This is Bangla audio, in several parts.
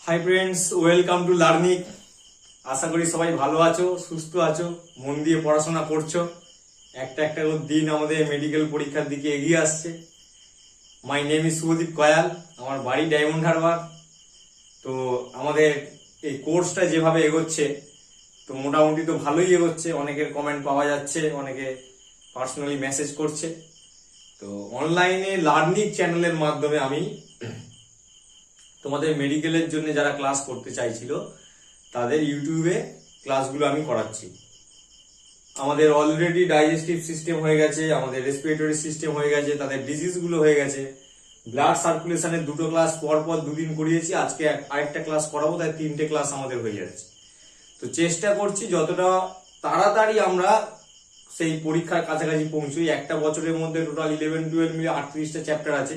High friends, welcome to learning. আশা করি সবাই ভালো আছো, সুস্থ আছো, মন দিয়ে পড়াশোনা করছো। একটা একটা করে দিন আমাদের মেডিকেল পরীক্ষার দিকে এগিয়ে আসছে। My name is Subhadeep Kayal, আমার বাড়ি ডায়মন্ড হারবার। তো আমাদের এই কোর্সটা যেভাবে এগোচ্ছে, তো মোটামুটি তো ভালোই এগোচ্ছে। অনেকের কমেন্ট পাওয়া যাচ্ছে, অনেকে পার্সোনালি মেসেজ করছে। তো অনলাইনে লার্নিং চ্যানেলের মাধ্যমে আমি তোমাদের মেডিকেলের জন্য যারা ক্লাস করতে চাইছিল তাদের ইউটিউবে ক্লাসগুলো আমি করাচ্ছি। আমাদের অলরেডি ডাইজেস্টিভ সিস্টেম হয়ে গেছে, আমাদের রেসপিরেটরি সিস্টেম হয়ে গেছে, তাদের ডিজিজগুলো হয়ে গেছে। ব্লাড সার্কুলেশনের দুটো ক্লাস পর পর দুদিন করিয়েছি, আজকে আরেকটা ক্লাস করাবো, তাই 3টে ক্লাস আমাদের হয়ে যাচ্ছে। তো চেষ্টা করছি যতটা তাড়াতাড়ি আমরা সেই পরীক্ষার কাছাকাছি পৌঁছই। একটা বছরের মধ্যে টোটাল 11-12 মিলে 38টা চ্যাপ্টার আছে।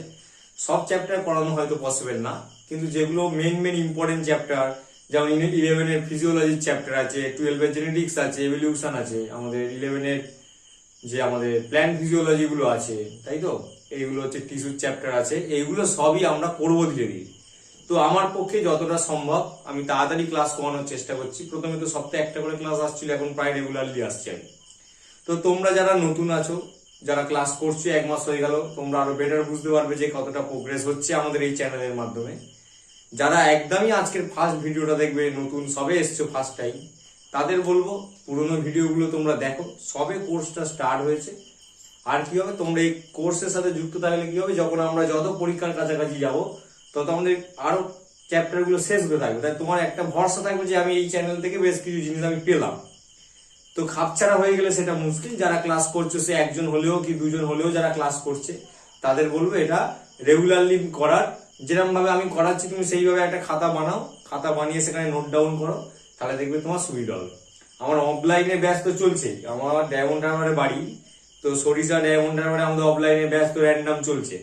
সব চ্যাপ্টার করানো হয়তো পসিবল না, কিন্তু যেগুলো মেন ইম্পর্টেন্ট চ্যাপ্টার, যেমন 11-এর ফিজিওলজির চ্যাপ্টার আছে, 12-এর জেনেটিক্স আছে, এভলিউশন আছে, আমাদের 11-এর যে আমাদের প্ল্যান্ট ফিজিওলজি গুলো আছে, তাই তো এইগুলো হচ্ছে টিস্যুর চ্যাপ্টার আছে, এইগুলো সবই আমরা করবো ধীরে ধীরে। তো আমার পক্ষে যতটা সম্ভব আমি তাড়াতাড়ি ক্লাস করানোর চেষ্টা করছি। প্রথমে তো সপ্তাহে একটা করে ক্লাস আসছিল, এখন প্রায় রেগুলারলি আসছে আমি। তো তোমরা যারা নতুন আছো, যারা ক্লাস করছো 1 মাস হয়ে গেল, তোমরা আরো বেটার বুঝতে পারবে যে কতটা প্রোগ্রেস হচ্ছে আমাদের এই চ্যানেলের মাধ্যমে। যারা একদমই আজকের ফার্স্ট ভিডিওটা দেখবে, নতুন সবে এসছো ফার্স্ট টাইম, তাদের বলবো পুরোনো ভিডিওগুলো তোমরা দেখো। সবে কোর্সটা স্টার্ট হয়েছে। আর কি হবে, তোমরা এই কোর্সের সাথে যুক্ত থাকলে কি হবে, যখন আমরা যত পরীক্ষার কাছাকাছি যাব তত আমাদের আরো চ্যাপ্টার গুলো শেষ হয়ে থাকবে। তাই তোমার একটা ভরসা থাকবে যে আমি এই চ্যানেল থেকে বেশ কিছু জিনিস আমি পেলাম। তো খাপছাড়া হয়ে গেলে সেটা মুশকিল। যারা ক্লাস করছে, সে একজন হলেও কি দুজন হলেও যারা ক্লাস করছে, তাদের বলবো এটা রেগুলারলি করার। যেরকম ভাবে আমি করাচ্ছি তুমি সেইভাবে একটা খাতা বানাও, খাতা বানিয়ে সেখানে নোট ডাউন করো, তাহলে দেখবে তোমার সুবিধা হবে। আমার অফলাইনে ব্যাচ তো চলছে, আমার ডায়মন্ড হারবারে বাড়ি, তো সরিষা ডায়মন্ড হারবারে আমাদের অফলাইনে ব্যাচ তো র্যান্ডাম চলছে।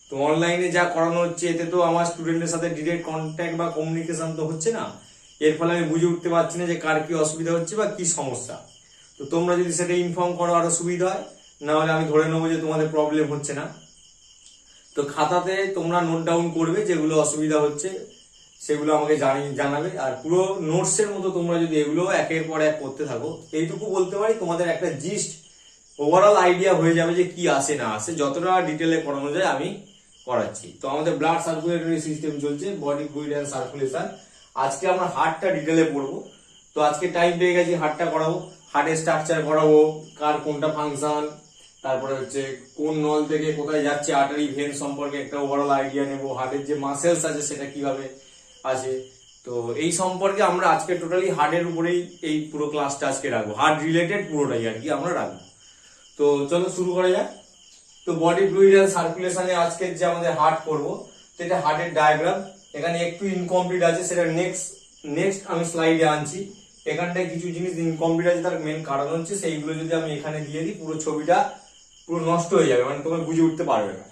তো অনলাইনে যা করানো হচ্ছে, এতে তো আমার স্টুডেন্টের সাথে ডিরেক্ট কন্ট্যাক্ট বা কমিউনিকেশন তো হচ্ছে না। এর ফলে আমি বুঝে উঠতে পারছি না যে কার কি অসুবিধা হচ্ছে বা কি সমস্যা। তো তোমরা যদি সেটা ইনফর্ম করো আরো সুবিধা হয়, না হলে আমি ধরে নেবো যে তোমাদের প্রবলেম হচ্ছে না। তো খাতাতে তোমরা নোট ডাউন করবে, যেগুলো অসুবিধা হচ্ছে সেগুলো আমাকে জানাবে। আর পুরো নোটসের মতো তোমরা যদি এগুলো একের পর এক করতে থাকো, এইটুকু বলতে পারি তোমাদের একটা জিস্ট ওভারঅল আইডিয়া হয়ে যাবে যে কি আসে না আসে। যতটা ডিটেলে করানো যায় আমি করাচ্ছি। তো আমাদের ব্লাড সার্কুলেটরি সিস্টেম চলছে, বডি ফ্লুইড এন্ড সার্কুলেশন। আজকে আমরা হার্টটা ডিটেলে পড়বো। তো আজকে টাইম পেয়ে গেছি, হার্টটা করাবো, হার্টের স্ট্রাকচার করাবো, কার কোনটা ফাংশন, তারপরে হচ্ছে কোন নল থেকে কোথায় যাচ্ছে, আর্টারি ভেন সম্পর্কে একটা ওভারঅল আইডিয়া নেবো, হার্টের যে মাসেলস আছে সেটা কিভাবে আছে। তো এই সম্পর্কে আমরা আজকে টোটালি হার্টের উপরেই এই পুরো ক্লাসটা আজকে রাখবো, হার্ট রিলেটেড পুরোটাই আর কি আমরা রাখবো। তো চলো শুরু করা যাক। তো বডি ফ্লুইড এন্ড সার্কুলেশনে আজকের যে আমাদের হার্ট করবো, সেটা হার্টের ডায়াগ্রাম এখানে একটু ইনকমপ্লিট আছে, সেটা নেক্সট আমি স্লাইডে আনছি। এখানটায় কিছু জিনিস ইনকমপ্লিট আছে, তার মেন কারণ হচ্ছে সেইগুলো যদি আমি এখানে দিয়ে দিই পুরো ছবিটা পুরো নষ্ট হয়ে যাবে, মানে তোমরা বুঝে উঠতে পারবে না।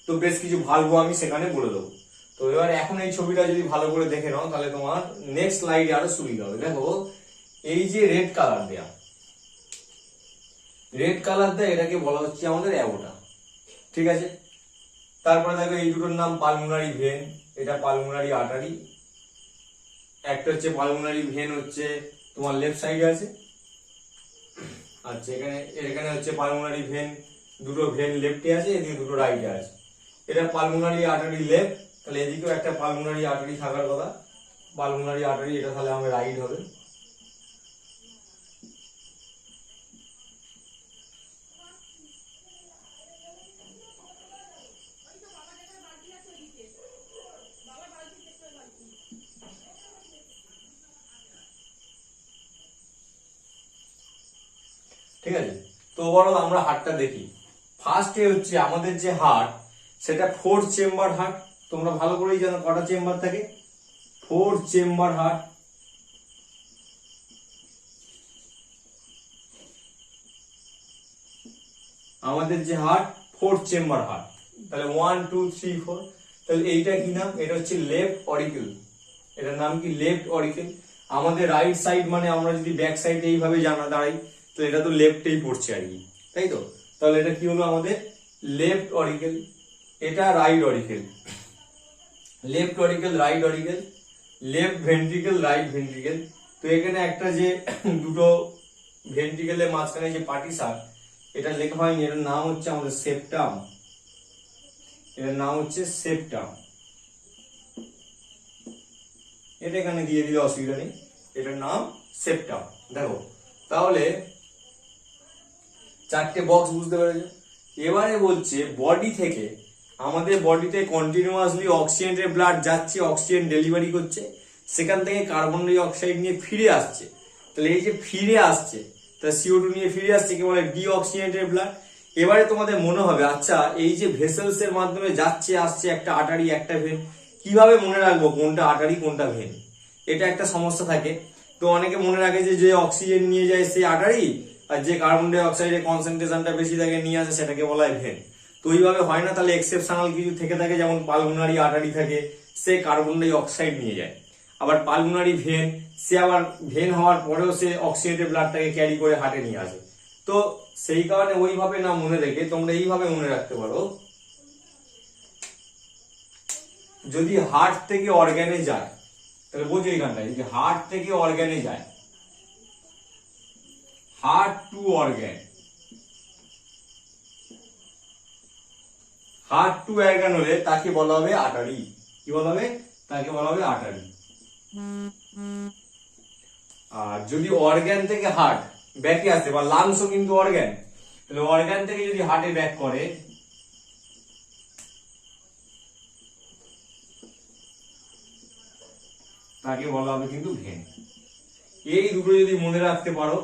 তো বেশ কিছু ভালবো আমি সেখানে বলে দেবো। তো এবার এখন এই ছবিটা যদি ভালো করে দেখে নাও, তাহলে তোমার নেক্সট স্লাইডে আরো সুবিধা হবে। দেখো এই যে রেড কালার দেয়া, রেড কালার দেয়া, এটাকে বলা হচ্ছে আমাদের অ্যাওর্টা, ঠিক আছে। তারপরে দেখো এই দুটোর নাম পালমোনারি ভেন, এটা পালমোনারি আর্টারি। একটা হচ্ছে পালমোনারি ভেন হচ্ছে তোমার লেফট সাইডে আছে, আচ্ছা এখানে হচ্ছে পালমোনারি ভেন, দুটো ভেন লেফটে আছে, এদিকে দুটো রাইটে আছে। এটা পালমোনারি আর্টারি লেফট, তাহলে এদিকেও একটা পালমোনারি আর্টারি থাকার কথা, পালমোনারি আর্টারি, এটা তাহলে আমার রাইট হবে। ঠিক আছে। তো ওভারঅল আমরা হার্টটা দেখি। ফার্স্টে হচ্ছে আমাদের যে হার্ট, সেটা 4 চেম্বার হার্ট। তোমরা ভালো করেই জানো কটা চেম্বার থাকে, 4 চেম্বার হার্ট। আমাদের যে হার্ট 4 চেম্বার হার্ট, তাহলে 1 2 3 4। তাহলে এইটা কি নাম, এটা হচ্ছে লেফট অরিকেল, এটার নাম কি লেফট অরিকেল। আমাদের রাইট সাইড মানে আমরা যদি ব্যাক সাইড এইভাবে জানা দাঁড়াই, তো এটা তো লেফটেই পড়ছে আর কি, তাই তো। তাহলে এটা কি হলো আমাদের লেফট অরিকেল। এটা right auricle, left auricle right auricle, left ventricle, right ventricle. তো এখানে একটা যে দুটো ভেন্ট্রিকেলের মাঝখানে যে পার্টিশন, এটা লেখা হয়নি, এটার নাম হচ্ছে আমাদের সেপ্টাম। এটার নাম হচ্ছে সেপ্টাম। এটা এখানে দিয়ে দিলে অসুবিধা নেই, এটার নাম সেপ্টাম। দেখো তাহলে চারটে বক্স বুঝতে পেরেছো। এবারে বলছে বডি থেকে, আমাদের বডিতে কন্টিনিউয়াসলি অক্সিজেনের ব্লাড যাচ্ছে, অক্সিজেন ডেলিভারি করছে, সেখান থেকে কার্বন ডাই অক্সাইড নিয়ে ফিরে আসছে। তাহলে এই যে ফিরে আসছে, তা CO2 নিয়ে ফিরে আসছে, কি বলে ডিঅক্সিজেনেটেড ব্লাড। এবারে তোমাদের মনে হবে আচ্ছা এই যে ভেসেলস এর মাধ্যমে যাচ্ছে আসছে, একটা আর্টারি একটা ভেন, কিভাবে মনে রাখবো কোনটা আর্টারি কোনটা ভেন? এটা একটা সমস্যা থাকে। তো অনেকে মনে রাখে যে অক্সিজেন নিয়ে যায় সেই আর্টারি, আর যে কার্বন ডাই অক্সাইডের কনসেন্ট্রেশনটা বেশি থাকে নিয়ে আসে সেটাকে বলা হয় ভেন। তো ওইভাবে হয় না, তাহলে এক্সেপশনাল কিছু থেকে থাকে, যেমন পালমোনারি আর্টারি থাকে, সে কার্বন ডাই অক্সাইড নিয়ে যায়। আবার পালমোনারি ভেন, সে আবার ভেন হওয়ার পরেও সে অক্সিজেনের ব্লাডটাকে ক্যারি করে হার্টে নিয়ে আসে। তো সেই কারণে ওইভাবে না মনে রেখে তোমরা এইভাবে মনে রাখতে পারো, যদি হার্ট থেকে অর্গানে যায়, তাহলে বোঝো এইখানটায় যদি হার্ট থেকে অর্গানে যায়, heart to organ, heart to organ হলে তাকে বলা হবে আর্টারি। কি বলা হবে? তাকে বলা হবে আর্টারি। আর যদি অর্গান থেকে হার্ট ব্যাকে আসে, বা লাংসও কিন্তু অর্গান, তাহলে অর্গান থেকে যদি হার্টে ব্যাক করে, তাকে বলা হবে কিন্তু ভেন। এই দুটো যদি মনে রাখতে পারো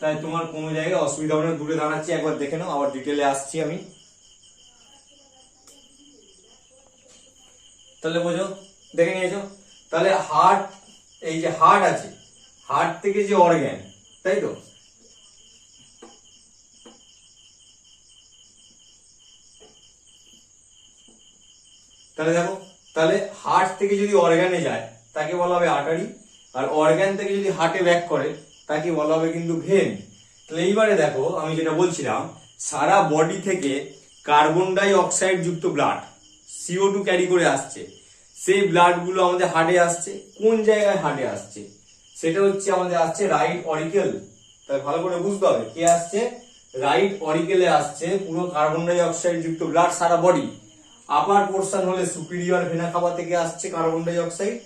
তাই তোমার কোনো জায়গায় অসুবিধা হবে না। দূরে দাঁড়াচ্ছি, একবার দেখে নাও, আবার ডিটেলে আসছি আমি। তাহলে বোঝো, দেখে নিয়েছো। তাহলে হার্ট, এই যে হার্ট আছে, হার্ট থেকে যে অর্গান, তাই তো, তাহলে দেখো, তাহলে হার্ট থেকে যদি অর্গানে যায় তাকে বলা হবে আর্টারি, আর অর্গান থেকে যদি হার্টে ব্যাক করে তাকে বলা হবে কিন্তু ভেন। তাহলে এইবারে দেখো আমি যেটা বলছিলাম, সারা বডি থেকে কার্বন ডাই অক্সাইড যুক্ত ব্লাড CO2 ক্যারি করে আসছে, সেই ব্লাড গুলো আমাদের হার্টে আসছে। কোন জায়গায় হার্টে আসছে? সেটা হচ্ছে আমাদের আসছে রাইট অরিকেল। তাই ভালো করে বুঝতে হবে, কে আসছে? রাইট অরিকেলে আসছে পুরো কার্বন ডাই অক্সাইড যুক্ত ব্লাড সারা বডি। আপার পোর্শন হলে সুপিরিয়র ভেনা কাভা থেকে আসছে কার্বন ডাই অক্সাইড,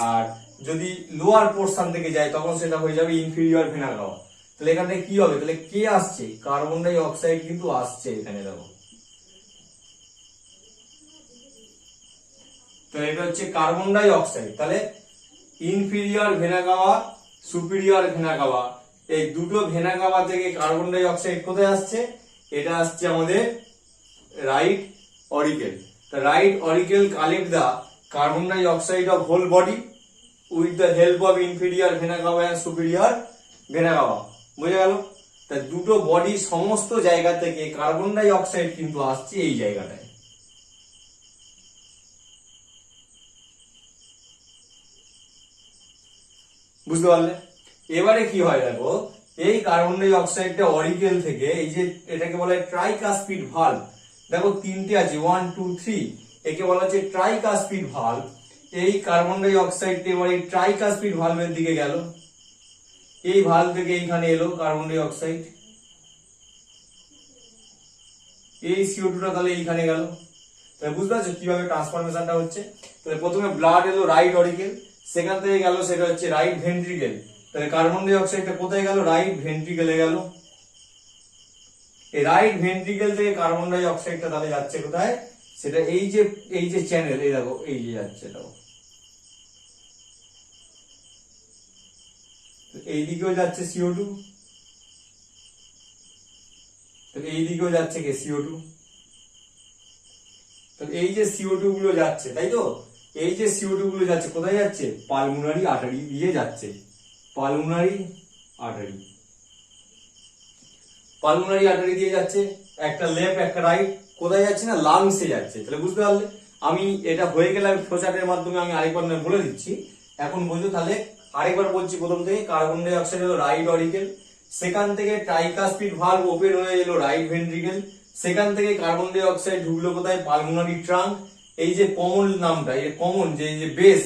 আর যদি লোয়ার পোর্শন থেকে যায় তখন সেটা হয়ে যাবে ইনফিরিয়র ভেনা কাভা। তাহলে এখানে কি হবে? তাহলে কে আসছে? কার্বন ডাই অক্সাইড কিন্তু আসছে এখানে, দেখো। তাহলে এটা হচ্ছে কার্বন ডাই অক্সাইড। তাহলে inferior vena CAVA, superior vena CAVA, এই দুটো ভেনা কাভা থেকে কার্বন ডাই অক্সাইড কোথায় আসছে? এটা আসছে আমাদের right oracle. The right auricle collect the carbon dioxide of whole body with the help of inferior vena cava and superior vena cava. বুঝে গেল? তা দুটো বডি সমস্ত জায়গা থেকে কার্বন ডাই অক্সাইড কিন্তু আসছে এই জায়গাটায়। বুঝতে পারলে? এবারে কি হয় দেখো, এই কার্বন ডাই অক্সাইডটা অরিকেল থেকে, এই যে এটাকে বলা হয় ট্রাইকাসপিড ভালভ, দেখো তিনটে আছে 1 2 3, একে বলা হচ্ছে ট্রাইকাসপিড ভালভ। এই কার্বন ডাই অক্সাইডটা এবার এই ট্রাইকাসপিড ভালভের দিকে গেল, এই ভালভ থেকে এইখানে এলো কার্বন ডাই অক্সাইড, এই CO2টা তাহলে এইখানে গেল। তাহলে বুঝতে পারছো কিভাবে ট্রান্সফরমেশনটা হচ্ছে? তাহলে প্রথমে ব্লাড এলো রাইট অরিকেল, সেখান থেকে গেল সেটা হচ্ছে রাইট ভেন্ট্রিকেল। তাহলে কার্বন ডাই অক্সাইডটা কোথায় গেল? রাইট ভেন্ট্রিকেলে গেল। এই রাইট ভেন্ট্রিকেল থেকে কার্বন ডাই অক্সাইডটা তাহলে যাচ্ছে কোথায়? সেটা এই যে চ্যানেল, এই দেখো এই যে যাচ্ছে, দেখো এই দিকেও যাচ্ছে CO2, এই দিকেও যাচ্ছে কে? CO2। এই যে CO2 গুলো যাচ্ছে, তাই তো, এই যে CO2 গুলো যাচ্ছে কোথায় যাচ্ছে? পালমোনারি আর্টারি দিয়ে যাচ্ছে, পালমোনারি আর্টারি, পালমোনারি আর্টারি দিয়ে যাচ্ছে। একটা লেফট একটা রাইট, কোথায় যাচ্ছে না? লাংসে যাচ্ছে। তাহলে বুঝতে পারলে? আমি এটা হয়ে গেলে আমি ফ্লোচার্টের মাধ্যমে আমি আরেকবার বলে দিচ্ছি, এখন বুঝো। তাহলে আরেকবার বলছি প্রথম থেকে, কার্বন ডাই অক্সাইড হলো রাইট অরিকেল, সেখান থেকে ট্রাইকাসপিড ভালভ ওপেন হয়ে এলো রাইট ভেন্ট্রিকেল, সেখান থেকে কার্বন ডাই অক্সাইড ঢুকলো কোথায়? Pulmonary trunk. এই যে কমন নামটা, এই কমন যে বেস,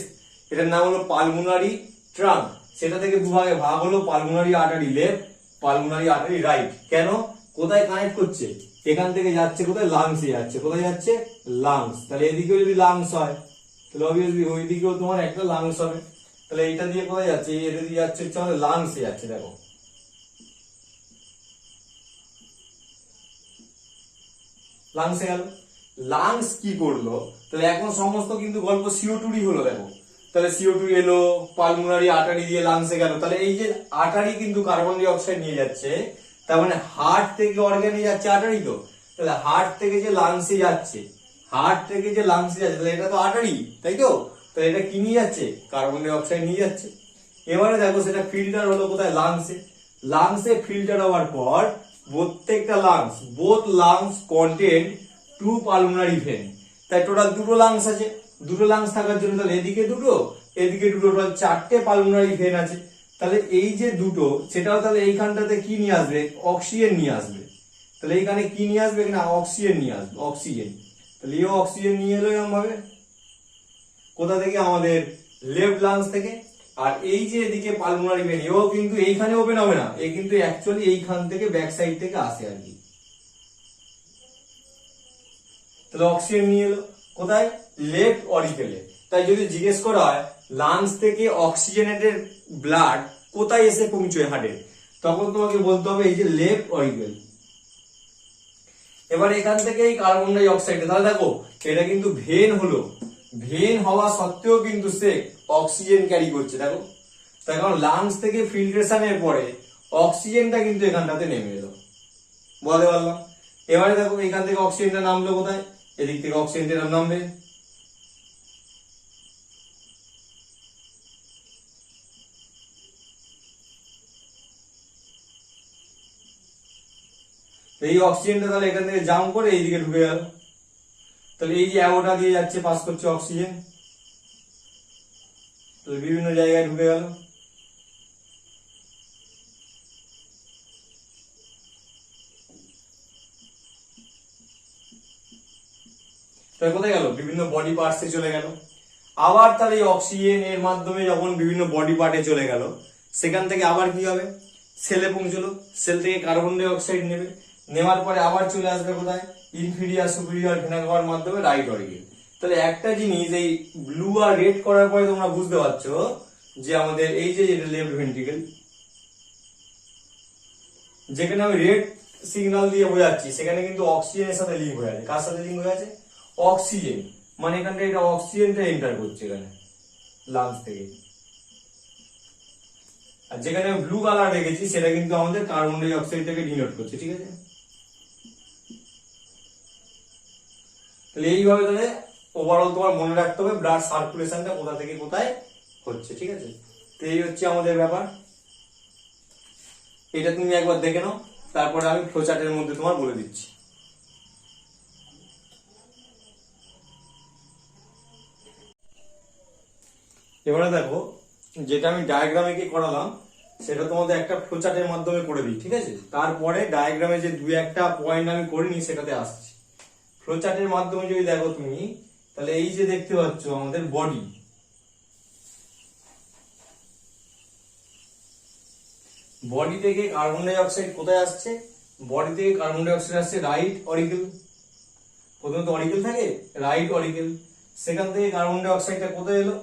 এটার নাম হলো পালমোনারি ট্রাঙ্ক। সেটা থেকে দুভাগে ভাগ হলো, pulmonary artery left, pulmonary artery right. কেন, কোথায় কানেক্ট করছে, এখান থেকে যাচ্ছে কোথায়, লাংসে যাচ্ছে। কোথায় যাচ্ছে, লাংস। তাহলে এদিকেও যদি লাংস হয় তাহলে অবভিয়াসলি ওইদিকেও তোমার একটা লাংস হবে। তাহলে এইটা দিয়ে কোথায় যাচ্ছে, এটা দিয়ে যাচ্ছে হচ্ছে আমাদের লাংসে যাচ্ছে। দেখো লাংসে গেল। লাংস কি করলো, তাহলে এখন সমস্ত কিন্তু গল্প CO2 হলো। দেখো তাহলে CO2 এলো, পালমোনারি আর্টারি দিয়ে লাংসে গেল। তাহলে এই যে আর্টারি কিন্তু কার্বন ডাই অক্সাইড নিয়ে যাচ্ছে, তার মানে হার্ট থেকে অর্গানে যাচ্ছে আর্টারি। তো তাহলে হার্ট থেকে যে লাংসে যাচ্ছে, হার্ট থেকে যে লাংসে যাচ্ছে, তাহলে এটা তো আর্টারি, তাই তো। তাহলে এটা কি নিয়ে যাচ্ছে, কার্বন ডাই অক্সাইড নিয়ে যাচ্ছে। এবারে দেখো সেটা ফিল্টার হলো কোথায়, লাংসে। লাংসে ফিল্টার হওয়ার পর প্রত্যেকটা lungs, both lungs content 2 pulmonary vein. তাই টোটাল দুটো লাংস আছে। দুটো লাংস থাকার জন্য তাহলে এদিকে দুটো, এদিকে দুটো, টোটাল 4টে পালমোনারি ভেন আছে। তাহলে এই যে দুটো, সেটাও তাহলে এইখানটাতে কি নিয়ে আসবে, অক্সিজেন নিয়ে আসবে। তাহলে এইখানে কি নিয়ে আসবে, না অক্সিজেন নিয়ে আসবে, অক্সিজেন। তাহলে এও অক্সিজেন নিয়ে এলো এরকম ভাবে। কোথা থেকে, আমাদের লেফট লাংস থেকে। আর এই যে এদিকে পালমোনারি ভেন, এও কিন্তু এইখানে ওপেন হবে না, এ কিন্তু অ্যাকচুয়ালি এইখান থেকে ব্যাক সাইড থেকে আসে আর কি। তাহলে অক্সিজেন নিয়ে এলো কোথায়, লেফট অরিকেলে। তাই যদি জিজ্ঞেস করা হয় লাংস থেকে অক্সিজেনেটেড ব্লাড কোথায় এসে পৌঁছয় হার্টে, তখন তোমাকে বলতে হবে এই যে লেফট অরিকেল। এবার এখান থেকে এই কার্বন ডাই অক্সাইড, তাহলে দেখো এটা কিন্তু ভেন হলো, ভেন হওয়া সত্ত্বেও কিন্তু সে অক্সিজেন ক্যারি করছে। দেখো তাই কারণ লাংস থেকে ফিল্ট্রেশনের পরে অক্সিজেনটা কিন্তু এখানটাতে নেমে এলো, বলতে পারলাম। এবারে দেখো এখান থেকে অক্সিজেনটা নামলো কোথায়, এদিক থেকে অক্সিজেনটা নামবে। এই অক্সিজেনটা তাহলে এখান থেকে জাম্প করে এইদিকে ঢুকে গেল। তাহলে এই যে অ্যাওটা দিয়ে যাচ্ছে, পাস করছে অক্সিজেন, তাহলে বিভিন্ন জায়গায় ঢুকে গেল। তাহলে কোথায় গেল, বিভিন্ন বডি পার্টসে চলে গেল। আবার তাহলে এই অক্সিজেন এর মাধ্যমে যখন বিভিন্ন বডি পার্টে চলে গেল, সেখান থেকে আবার কি হবে, সেলে পৌঁছলো। সেল থেকে কার্বন ডাই অক্সাইড নেবে, নেওয়ার পরে আবার চলে আসবে কোথায়, ইনফিরিয়ার সুপিরিয়র ভেনা খাওয়ার মাধ্যমে রাইট অরিকেল। তাহলে একটা জিনিস এই ব্লু আর রেড করার পরে তোমরা বুঝতে পারছো যে আমাদের এই যে লেফট ভেন্ট্রিকেল, যেখানে আমি রেড সিগন্যাল দিয়ে বোঝাচ্ছি, সেখানে কিন্তু অক্সিজেনের সাথে লিঙ্ক হয়ে আছে। কার সাথে লিঙ্ক হয়ে আছে, অক্সিজেন। মানে এখানটা এটা অক্সিজেনটা এন্টার করছে এখানে লাংস থেকে। আর যেখানে ব্লু কালার রেখেছি সেটা কিন্তু আমাদের কার্বন ডাই অক্সাইডটাকে ডিনোট করছে, ঠিক আছে। তাহলে এইভাবে তাহলে ওভারঅল তোমার মনে রাখতে হবে ব্লাড সার্কুলেশনটা কোথা থেকে কোথায় হচ্ছে, ঠিক আছে। তো এই হচ্ছে আমাদের ব্যাপার। এটা তুমি একবার দেখে নাও, তারপরে আমি ফ্লোচার্টের মধ্যে তোমার বলে দিচ্ছি। এবারে দেখো যেটা আমি ডায়াগ্রামে কি করালাম সেটা তোমাদের একটা ফ্লোচার্টের মাধ্যমে করে দিই, ঠিক আছে। তারপরে ডায়াগ্রামে যে দুই একটা পয়েন্ট আমি করিনি সেটাতে আসছি। ফ্লোচার্টের মাধ্যমে যদি দেখো তুমি, তাহলে এই যে দেখতে পাচ্ছ আমাদের বডি, বডি থেকে কার্বন ডাই অক্সাইড কোথায় আসছে, বডি থেকে কার্বন ডাই অক্সাইড আসছে রাইট অরিকেল। প্রথমে তো অরিকেল থাকে, রাইট অরিকেল। সেখান থেকে কার্বন ডাই অক্সাইডটা কোথায় এলো,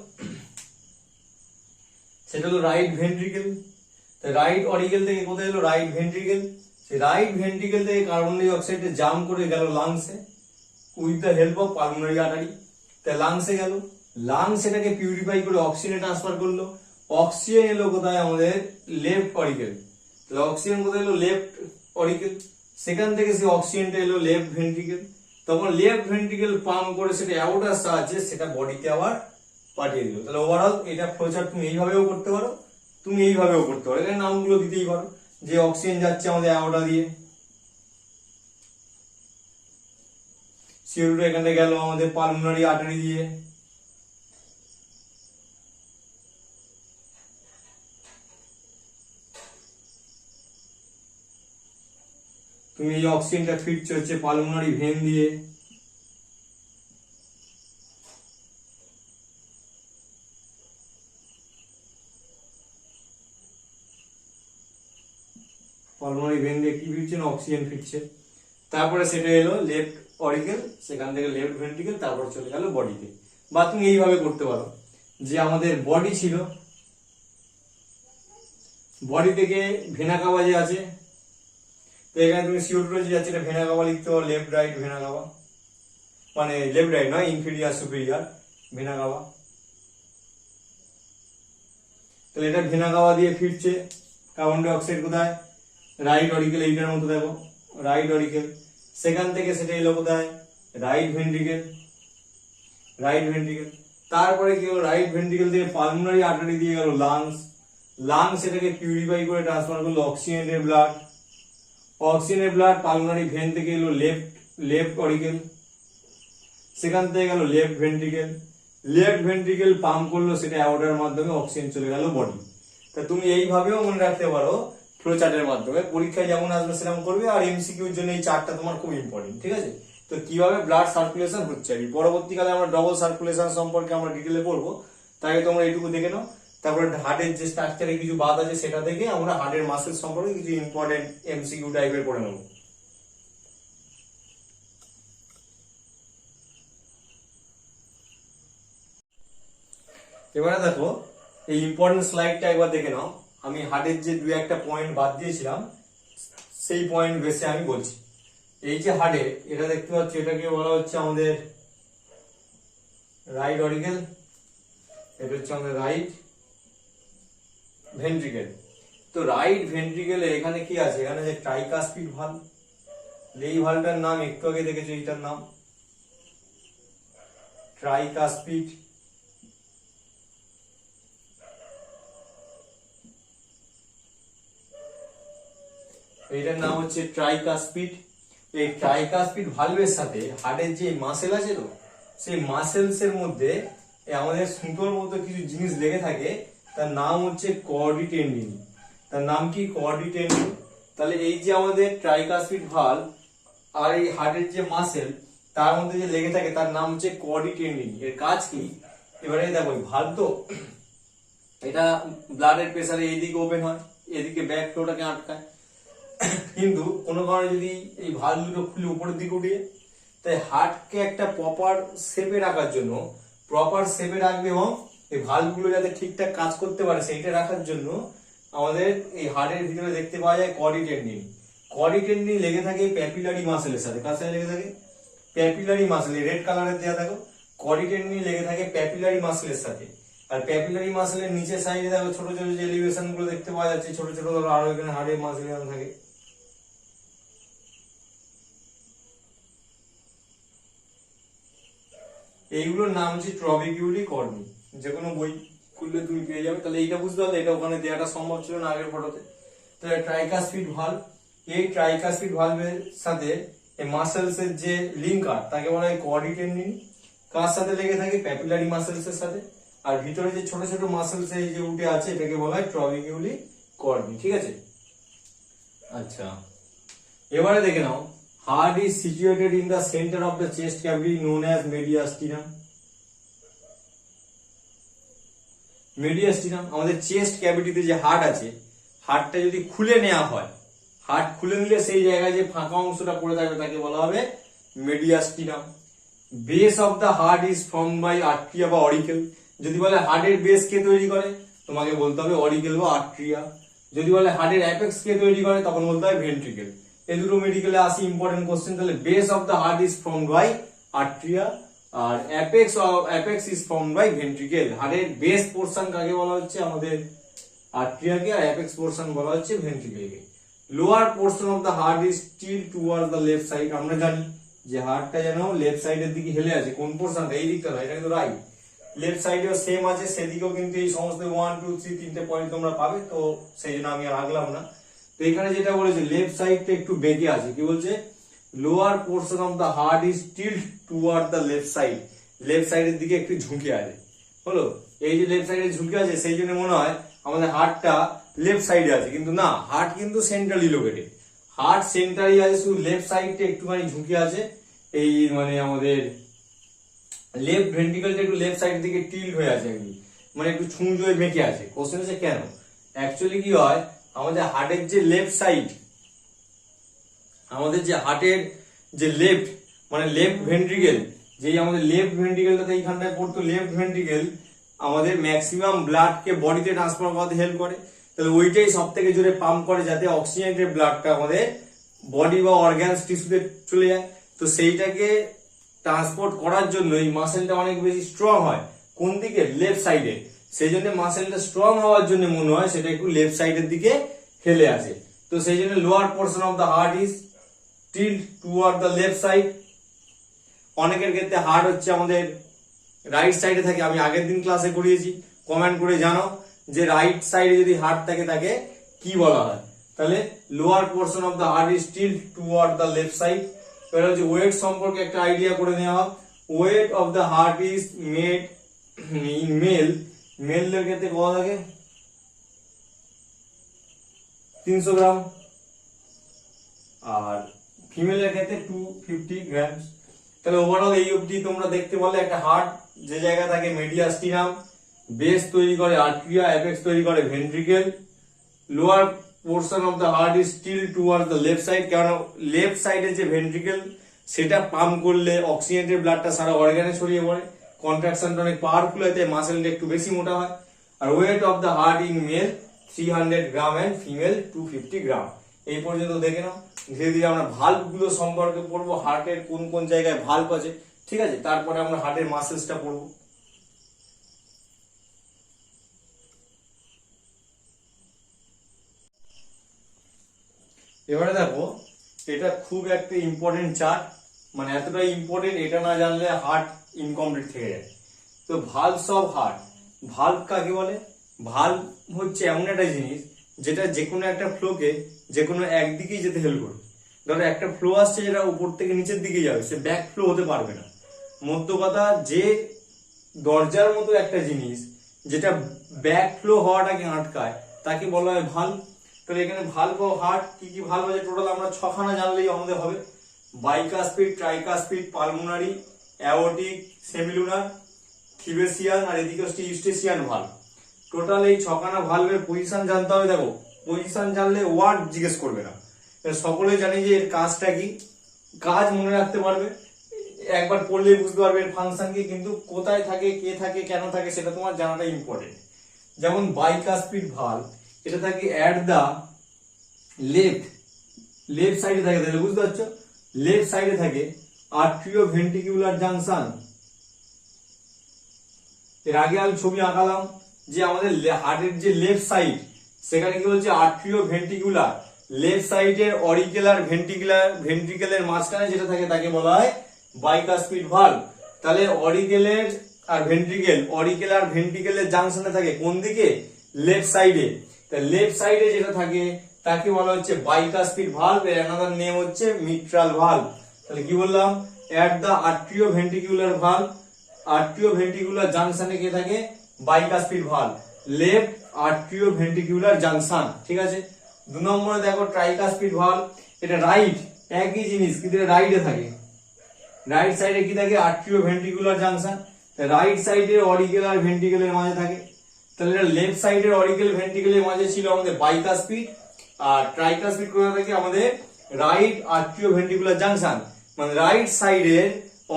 সেটা হলো রাইট ভেন্ট্রিকেল। রাইট অরিকেল থেকে কোথায় এলো, রাইট ভেন্ট্রিকেল। সেই রাইট ভেন্ট্রিকেল থেকে কার্বন ডাই অক্সাইডে জাম্প করে গেল লাংসে with the help of pulmonary artery. তাই লাংসে গেল, লাংস এটাকে পিউরিফাই করে অক্সিজেনে ট্রান্সফার করলো। অক্সিজেন এলো কোথায়, আমাদের লেফট অরিকেল। তাহলে অক্সিজেন কোথায় এলো, লেফট অরিকেল। সেখান থেকে সে অক্সিজেনটা এলো লেফট ভেন্ট্রিকেল। তখন লেফট ভেন্ট্রিকেল পাম্প করে সেটা অ্যাওর্টার সাহায্যে সেটা বডিতে আবার পাঠিয়ে দিল। তাহলে ওভারঅল এটা ফ্লোচার্ট তুমি এইভাবেও করতে পারো, তুমি এইভাবেও করতে পারো। এখানে নামগুলো দিতেই পারো যে অক্সিজেন যাচ্ছে আমাদের অ্যাওর্টা দিয়ে, CO2 এখানে গেল আমাদের পালমোনারি আর্টারি দিয়ে, তুমি এই অক্সিজেনটা ফিরছে হচ্ছে পালমোনারি ভেন দিয়ে, পালমোনারি ভেন দিয়ে কি ফিরছে না অক্সিজেন ফিরছে। তারপরে সেটা এলো লেফট অরিকেল, সেখান থেকে লেফট ভেন্ট্রিকেল, তারপর চলে গেল বডিতে। বা তুমি এইভাবে করতে পারো যে আমাদের বডি ছিল, বডি থেকে ভেনা কাভা যে আছে, তো এখানে তুমি CO2 যে যাচ্ছে এটা ভেনা কাভা লিখতে পারো, লেফট রাইট ভেনা কাভা, মানে লেফট রাইট নয়, ইনফিরিয়ার সুপিরিয়ার ভেনা কাভা। তাহলে এটা ভেনা কাভা দিয়ে ফিরছে, কার্বন ডাই অক্সাইড কোথায়, রাইট অরিকেল, এইটার মতো দেখো রাইট অরিকেল, সেখান থেকে সেটা এলো কোথায়, রাইট ভেন্ট্রিকেল, রাইট ভেন্ট্রিকেল। তারপরে কি হলো, রাইট ভেন্ট্রিকেল থেকে পালমোনারি আর্টারি দিয়ে গেল লাংস, লাংস এটাকে পিউরিফাই করে ট্রান্সফার করলো অক্সিজেনের ব্লাড, অক্সিজেনের ব্লাড পালমোনারি ভেন থেকে এলো লেফট অরিকেল, সেখান থেকে গেল left ventricle, left ventricle pump করলো সেটা অ্যাওর্টার মাধ্যমে, অক্সিজেন চলে গেল বডি। তা তুমি এইভাবেও মনে রাখতে পারো ফ্লো চার্টের মাধ্যমে, পরীক্ষায় যেমন আসবে সেরকম করবে। আর এমসিকিউর জন্য এই চার্টটা তোমার খুব ইম্পর্টেন্ট, ঠিক আছে। তো কিভাবে ব্লাড সার্কুলেশন হচ্ছে, আর পরবর্তীকালে আমরা ডবল সার্কুলেশন সম্পর্কে আমরা ডিটেলে পড়বো, তাই তোমরা এইটুকু দেখে নাও। তারপরে হার্টের যে স্ট্রাকচারে কিছু বাদ আছে সেটা থেকে আমরা হার্টের মাসেল সম্পর্কে কিছু ইম্পর্টেন্ট এমসিকিউ টাইপের পড়ে নেবো। এবারে দেখো এই ইম্পর্টেন্ট স্লাইডটা একবার দেখে নাও। আমি হার্টের যে দুই একটা পয়েন্ট বাদ দিয়েছিলাম সেই পয়েন্ট বেসে আমি বলছি। এই যে হার্টে এটা দেখতে পাচ্ছি, এটাকে বলা হচ্ছে আমাদের রাইট অরিকেল, এটা হচ্ছে আমাদের রাইট ভেন্ট্রিকেল। তো রাইট ভেন্ট্রিকেলে এখানে কি আছে, এখানে যে ট্রাইকাসপিড ভালভ, এই ভালভটার নাম একটু আগে দেখেছো, এইটার নাম ট্রাইকাসপিড। এইটার নাম হচ্ছে ট্রাইকাসপিড। এই ট্রাইকাসপিড ভালভের সাথে হার্টের যে মাসেল আছে, তো সেই মাসেলস এর মধ্যে আমাদের সুতোর মতো কিছু জিনিস লেগে থাকে, তার নাম হচ্ছে কর্ডি টেন্ডিন। তার নাম কি, কর্ডি টেন্ডিন। তাহলে এই যে আমাদের ট্রাইকাসপিড ভালভ আর এই হার্টের যে মাসেল তার মধ্যে যে লেগে থাকে তার নাম হচ্ছে কর্ডি টেন্ডিন। এর কাজ কি, এবারে দেখো ভালভ তো এটা ব্লাডের প্রেসারে এইদিকে ওপেন হয়, এদিকে ব্যাক ফ্লোটাকে আটকায়, কিন্তু কোনো কারণে যদি এই ভালভ দুটো খুলে উপরের দিকে উঠে, তাই হার্টকে একটা প্রপার শেপে রাখার জন্য, প্রপার শেপে রাখবে এবং এই ভালভগুলো যাতে ঠিকঠাক কাজ করতে পারে সেইটা রাখার জন্য আমাদের এই হার্টের ভিতরে দেখতে পাওয়া যায় কর্ডি টেন্ডিন। কর্ডি টেন্ডিন লেগে থাকে প্যাপিলারি মাসেলের সাথে। কার সাথে লেগে থাকে, প্যাপিলারি মাসেল, রেড কালারের দেওয়া দেখো, কর্ডি টেন্ডিন লেগে থাকে প্যাপিলারি মাসেলের সাথে। আর প্যাপিলারি মাসেলের নিচের সাইডে দেখো ছোট ছোট যে এলিভেশন গুলো দেখতে পাওয়া যাচ্ছে, ছোট ছোট ধরো আরো এখানে হার্টের মাসেল থাকে। এইগুলোর নাম হচ্ছে ট্রবিকিউলি কর্নি, যে কোনো বই খুললে তুমি পেয়ে যাবে। তাহলে এইটা বুঝতে পারলে, এটা ওখানে দেওয়াটা সম্ভব ছিল না আগের ফটোতে। তাহলে ট্রাইকাসপিড ভালভ, এই ট্রাইকাসপিড ভালভের সাথে এই মাসেলস এর যে লিঙ্কার তাকে বলা হয় কর্ডি টেন্ডিন। কার সাথে লেগে থাকে, প্যাপিলারি মাসেলস এর সাথে। আর ভিতরে যে ছোট ছোট মাসেলস এই যে উঠে আছে এটাকে বলা হয় ট্রবিকিউলি কর্নি, ঠিক আছে। আচ্ছা, এবারে দেখে নাও, heart is situated in the centre of the chest cavity known as mediastinum. Mediastinum আমাদের চেস্ট ক্যাভিটিতে যে হার্ট আছে, হার্টটা যদি খুলে নেওয়া হয়, হার্ট খুলে নিলে সেই জায়গায় যে ফাঁকা অংশটা পড়ে থাকবে তাকে বলা হবে mediastinum. Base of the heart is formed by atria বা অরিকেল। যদি বলে হার্টের বেস কে তৈরি করে, তোমাকে বলতে হবে অরিকেল বা আর্ট্রিয়া। যদি বলে হার্টের অ্যাপেক্স কে তৈরি করে, তখন বলতে হবে ভেন্ট্রিকেল। এই দুটো মেডিকেলে আসি ইম্পর্টেন্ট কোশ্চেন। তাহলে base of the heart is formed by atria আর apex is formed by ventricle. হার্টের বেস পোরশন কাকে বলা হচ্ছে, আমাদের আর্ট্রিয়াকে, আর অ্যাপেক্স পোরশন বলা হচ্ছে ভেন্ট্রিকেলকে। Lower portion of the heart is tilt towards the left side. আমরা জানি যে হার্টটা যেন লেফট সাইডের দিকে হেলে আছে। কোন পোরশনটা, এই দিকটা না, এটা কিন্তু রাইট। লেফট সাইডেও সেম আছে, সেদিকেও কিন্তু এই সমস্ত 1 2 3 তিনটে পয়েন্ট তোমরা পাবে, তো সেই জন্য আমি আর আগলাম না। তো এখানে যেটা বলেছে লেফট সাইডটা একটু বেঁকে আছে, কি বলছে, lower portion of the heart is tilt toward the left side. Left সাইডের দিকে একটু ঝুঁকে আছে, হলো। এই যে লেফট সাইডে ঝুঁকে আছে সেই জন্য মনে হয় আমাদের হার্টটা লেফট সাইডে আছে, কিন্তু না, হার্ট কিন্তু সেন্ট্রালি লোকেটেড। হার্ট সেন্টারই আছে, শুধু লেফট সাইডটা একটুখানি ঝুঁকে আছে। এই মানে আমাদের লেফট ভেন্ট্রিকলটা একটু লেফট সাইড দিকে টিল্ট হয়ে আছে, মানে একটু ছুঁচ হয়ে বেঁকে আছে। কোশ্চেন হচ্ছে কেন। অ্যাকচুয়ালি কি হয়, আমাদের হার্টের যে লেফট সাইড, আমাদের যে হার্টের যে লেফট মানে লেফট ভেন্ট্রিকেল, যেই আমাদের লেফট ভেন্ট্রিকেলটাতে এইখানটায় পড়তো লেফট ভেন্ট্রিকেল আমাদের ম্যাক্সিমাম ব্লাডকে বডিতে ট্রান্সফার করতে হেল্প করে, তাহলে ওইটাই সব থেকে জোরে পাম্প করে যাতে অক্সিজেনেটেড ব্লাডটা আমাদের বডি বা অর্গানস টিস্যুতে চলে যায়। তো সেইটাকে ট্রান্সপোর্ট করার জন্য এই মাসেলটা অনেক বেশি স্ট্রং হয় কোন দিকে, লেফট সাইডে। সেই জন্য মাসেলটা স্ট্রং হওয়ার জন্য মনে হয় সেটা একটু লেফট সাইডের দিকে হেলে আসে। তো সেই জন্য lower portion of the heart is tilt toward the left side. অনেকের ক্ষেত্রে হার্ট হচ্ছে আমাদের রাইট সাইডে থাকে, আমি আগের দিন ক্লাসে করিয়েছি, কমেন্ট করে জানো যে রাইট সাইডে যদি হার্ট থাকে তাকে কি বলা হয়। তাহলে lower portion of the heart is tilt toward the left side. এবার হচ্ছে ওয়েট সম্পর্কে একটা আইডিয়া করে নেওয়া হোক। Weight of the heart is made in মেলদের ক্ষেত্রে কত থাকে, 300 গ্রাম, আর ফিমেলের ক্ষেত্রে 250 গ্রাম। তাহলে ওভারঅল এই অবধি তোমরা দেখতে পারলে একটা হার্ট যে জায়গা থাকে মেডিয়াস্টিনাম, বেস তৈরি করে আর্ট্রিয়া, অ্যাপেক্স তৈরি করে ventricle, lower portion of the heart is still towards the left side, কারণ লেফট সাইডে যে ভেন্ট্রিকেল সেটা পাম্প করলে অক্সিজেনের ব্লাডটা সারা অর্গানে ছড়িয়ে পড়ে, কন্ট্রাকশনটা অনেক পাওয়ারফুল হয়, তাই মাসেলটা একটু বেশি মোটা হয়। আর weight of the heart in male 300 gram and female 250 gram. এই পর্যন্ত দেখে নাও। ধীরে ধীরে আমরা ভাল্ব গুলো সম্পর্কে পড়বো, হার্টের কোন কোন জায়গায় ভাল্ব আছে, ঠিক আছে, তারপরে আমরা হার্টের মাসেলসটা পড়বো। এবারে দেখো, এটা খুব একটা ইম্পর্টেন্ট চার্ট, মানে এতটা ইম্পর্টেন্ট, এটা না জানলে হার্ট ইনকমপ্লিট থেকে যায়। তো ভালভস অফ হার্ট, ভাল্ব কাকে বলে? ভাল্ব হচ্ছে এমন একটা জিনিস যেটা যে কোনো একটা ফ্লোকে যে কোনো একদিকেই যেতে হেল্প করে। ধরো একটা ফ্লো আসছে যেটা উপর থেকে নিচের দিকে যাবে, সে ব্যাক ফ্লো হতে পারবে না। মধ্য কথা, যে দরজার মতো একটা জিনিস যেটা ব্যাক ফ্লো হওয়াটাকে আটকায় তাকে বলা হয় ভাল্ব। তাহলে এখানে ভাল্ব ও হার্ট কি কি ভাল্ব আছে টোটাল আমরা 6খানা জানলেই আমাদের হবে। Bicuspid, tricuspid, pulmonary, aortic, semilunar, thebesian, আর এদিকে হচ্ছে ইউস্টেসিয়ান ভাল্ব। টোটাল এই 6খানা ভাল্বের পজিশন জানতে হবে। দেখো, পজিশন জানলে ওয়ার্ড জিজ্ঞেস করবে না, সকলে জানি যে এর কাজটা কি, কাজ মনে রাখতে পারবে, একবার পড়লেই বুঝতে পারবে এর ফাংশন কি, কিন্তু কোথায় থাকে, কে থাকে, কেন থাকে সেটা তোমার জানাটা ইম্পর্টেন্ট। যেমন বাইকাসপিড ভাল্ব, এটা থাকে অ্যাট দা লেফট সাইডে থাকে, তাহলে বুঝতে পারছো লেফট সাইডে থাকে আর্ট্রিও ভেন্ট্রিকুলার জাংশন। এর আগে আমি ছবি আঁকালাম যে আমাদের হার্টের যে লেফট সাইড সেখানে কি বলছে আর্ট্রিও ভেন্ট্রিকুলার, লেফট সাইডের অরিকুলার ভেন্ট্রিকেলের মাঝখানে যেটা থাকে তাকে বলা হয় বাইকাসপিড ভাল্ব। তাহলে অরিকেলের আর ভেন্ট্রিকেলের জাংশনে থাকে কোন দিকে, লেফট সাইডে। তাহলে লেফট সাইডে যেটা থাকে তাকে বলা হচ্ছে বাইকাসপিড ভাল্ব, এর অ্যানাদার নেম হচ্ছে মিট্রাল ভাল্ব। তাহলে কি বললাম, at the atrioventricular valve, atrioventricular জাংশনে কে থাকে, bicuspid valve, left atrioventricular junction, ঠিক আছে। 2 নম্বরে দেখো ট্রাইকাসপিড ভাল্ব, এটা রাইট, একই জিনিস কিন্তু এটা রাইটে থাকে, রাইট সাইডে কি থাকে, আর্ট্রিও ভেন্ট্রিকুলার জাংশন, রাইট সাইডে অরিকুলার ভেন্ট্রিকেলের মাঝে থাকে। তাহলে এটা লেফট সাইডের অরিকেল ভেন্ট্রিকেলের মাঝে ছিল আমাদের বাইকাসপিড, আর ট্রাইকাসপিড কোথায় থাকে আমাদের রাইট আর্ট্রিও ভেন্ট্রিকুলার জাংশন, মানে রাইট সাইডের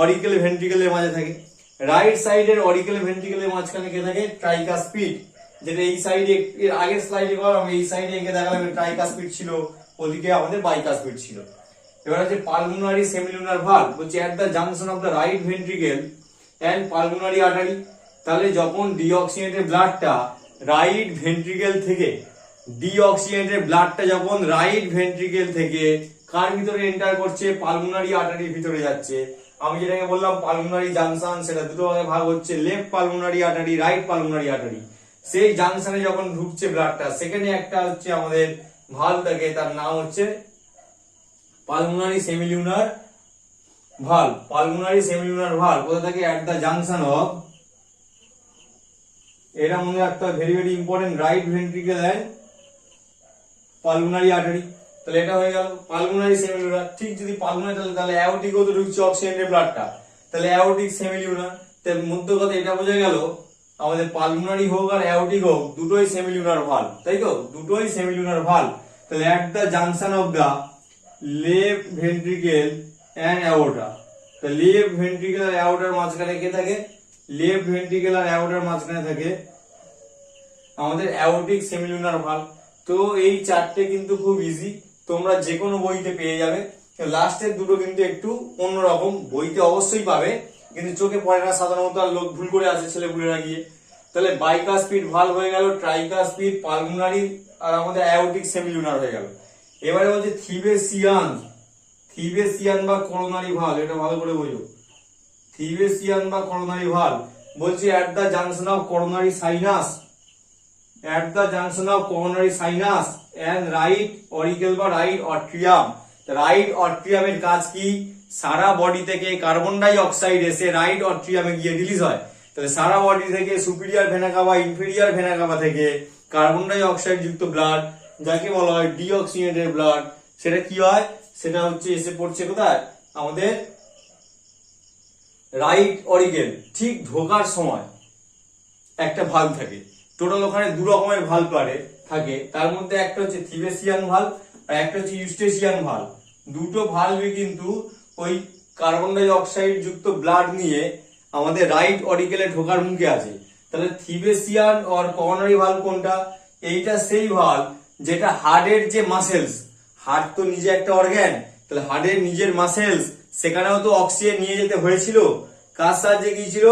অরিকেল ভেন্ট্রিকেলের মাঝে থাকে। রাইট সাইডের অরিকেল ভেন্ট্রিকেলের মাঝখানে কে থাকে, ট্রাইকাসপিড, যেটা এই সাইডে এর আগের স্লাইডে কর আমি এই সাইডে এঁকে দেখালাম ট্রাইকাসপিড ছিল, ওদিকে আমাদের বাইকাসপিড ছিল। এবার হচ্ছে পালমোনারি সেমিলুনার ভাল্ব, বলছে at the junction of the right ventricle and pulmonary artery. তাহলে যখন ডিঅক্সিজেনেটেড ব্লাডটা রাইট ভেন্ট্রিকেল থেকে যখন রাইট ভেন্ট্রিকেল থেকে কার ভিতরে এন্টার করছে, পালমোনারি আর্টারির ভিতরে যাচ্ছে। আমি যেটাকে বললাম পালমোনারি জাংশন, সেটা দুটো ভাগে ভাগ হচ্ছে, left pulmonary artery, right pulmonary artery. সেই জাংশনে যখন ঢুকছে ব্লাডটা, সেখানে একটা হচ্ছে আমাদের ভাল্ব থাকে, তার নাম হচ্ছে pulmonary semilunar valve. Pulmonary semilunar valve কোথা থাকে, এট দা জাংশন অফ, এটা মনে রাখতে হবে, very very important, right ventricle and pulmonary artery. তাহলে এটা হয়ে গেল পালমোনারি সেমিলুনার। ঠিক যদি পালমোনারি তাহলে অ্যাওর্টিকও তো ঢুকছে অক্সিজেনের ব্লাডটা, তাহলে অ্যাওর্টিক সেমিলুনার। তার মধ্য কথা এটা বোঝা গেল আমাদের পালমোনারি হোক আর অ্যাওর্টিক হোক দুটোই সেমিলুনার ভাল্ব, তাই তো, দুটোই সেমিলুনার ভাল্ব। তাহলে at the junction of the left ventricle and aorta. তো লেফট ভেন্ট্রিকেল আর অ্যাওর্টার মাঝখানে কে থাকে? লেফট ভেন্ট্রিকেল আর অ্যাওর্টার মাঝখানে থাকে আমাদের অ্যাওর্টিক সেমিলুনার ভালভ। তো এই চারটে কিন্তু খুব ইজি, তোমরা যে কোনো বইতে পেয়ে যাবে। লাস্টের দুটো কিন্তু একটু অন্যরকম, বইতে অবশ্যই পাবে কিন্তু চোখে পড়ে না সাধারণত, আর লোক ভুল করে আছে ছেলে পুলেরা গিয়ে। তাহলে বাইকাসপিড ভালভ হয়ে গেল, ট্রাইকাসপিড, পালমোনারি আর আমাদের অ্যাওর্টিক সেমিলুনার হয়ে গেল। এবারে বলছে থিবেসিয়ান, থিবেসিয়ান বা করোনারি ভালভ, এটা ভালো করে বোঝো। থিবেসিয়ান বা করোনারি ভালভ বলছে at the junction of coronary sinus, at the junction of coronary sinus and right auricle বা right atrium। রাইট অট্রিয়ামের কাজ কি? সারা বডি থেকে কার্বন ডাই অক্সাইড এসে রাইট অট্রিয়ামে গিয়ে রিলিজ হয়। তাহলে সারা বডি থেকে superior vena CAVA, inferior vena CAVA থেকে কার্বন ডাই অক্সাইড যুক্ত ব্লাড, যাকে বলা হয় ডিঅক্সিজেনেটেড ব্লাড, সেটা কি হয়? সেটা হচ্ছে এসে পড়ছে কোথায়? আমাদের রাইট অরিকেল। ঠিক ঢোকার সময় একটা ভালভ থাকে, টোটাল ওখানে দু রকমের ভালভ থাকে, তার মধ্যে একটা হচ্ছে থিবেসিয়ান ভালভ আর একটা হচ্ছে ইউস্টেসিয়ান ভালভ। দুটো ভালভই কিন্তু ওই কার্বন ডাই অক্সাইড যুক্ত ব্লাড নিয়ে আমাদের রাইট অরিকেলে ঢোকার মুখে আছে। তাহলে থিবেসিয়ান আর করোনারি ভালভ কোনটা? এইটা সেই ভালভ যেটা হার্টের যে মাসেলস, হার্ট তো নিজে একটা অর্গান, তাহলে হার্টের নিজের মাসেলস, সেখানেও তো অক্সিজেন নিয়ে যেতে হয়েছিল। কার সাহায্যে গিয়েছিল?